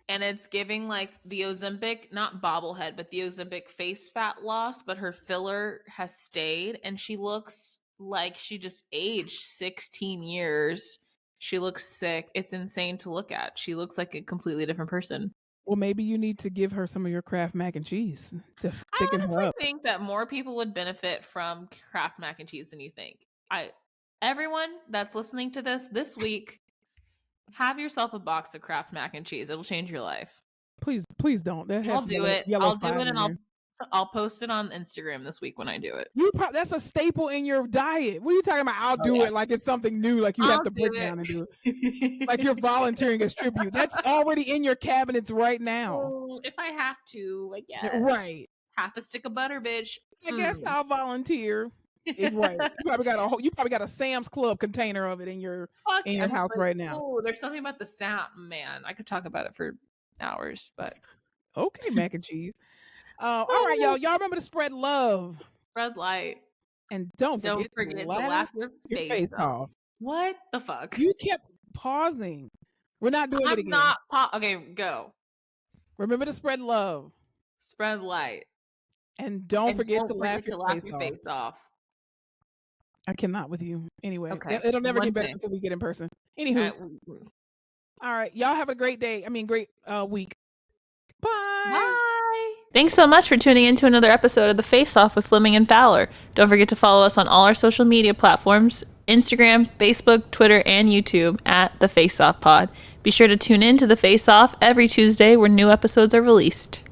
And it's giving like the Ozempic, not bobblehead, but the Ozempic face fat loss, but her filler has stayed, and she looks like she just aged 16 years. She looks sick. It's insane to look at. She looks like a completely different person. Well, maybe you need to give her some of your Kraft mac and cheese to thicken her up. I honestly think that more people would benefit from Kraft mac and cheese than you think. Everyone that's listening to this week, have yourself a box of Kraft mac and cheese. It'll change your life. Please don't. I'll do it. And I'll post it on Instagram this week when I do it. That's a staple in your diet. What are you talking about? I'll do it like it's something new, like you have to break down and do it. Like you're volunteering as tribute. That's already in your cabinets right now. If I have to, I guess. Right. Half a stick of butter, bitch. I guess I'll volunteer. Right. You probably got a Sam's Club container of it in your house right now. Oh, there's something about the sound, man. I could talk about it for hours, but okay, mac and cheese. All right, y'all. Y'all remember to spread love. Spread light. And don't forget to laugh your face off. What the fuck? You kept pausing. We're not doing it again. Okay, go. Remember to spread love. Spread light. And don't forget to laugh your face off. I cannot with you. Anyway, it'll never get better until we get in person. Anywho. All right. Y'all have a great day. Great week. Bye. Bye. Thanks so much for tuning in to another episode of The Face Off with Fleming and Fowler. Don't forget to follow us on all our social media platforms, Instagram, Facebook, Twitter, and YouTube at The Face Off Pod. Be sure to tune in to The Face Off every Tuesday where new episodes are released.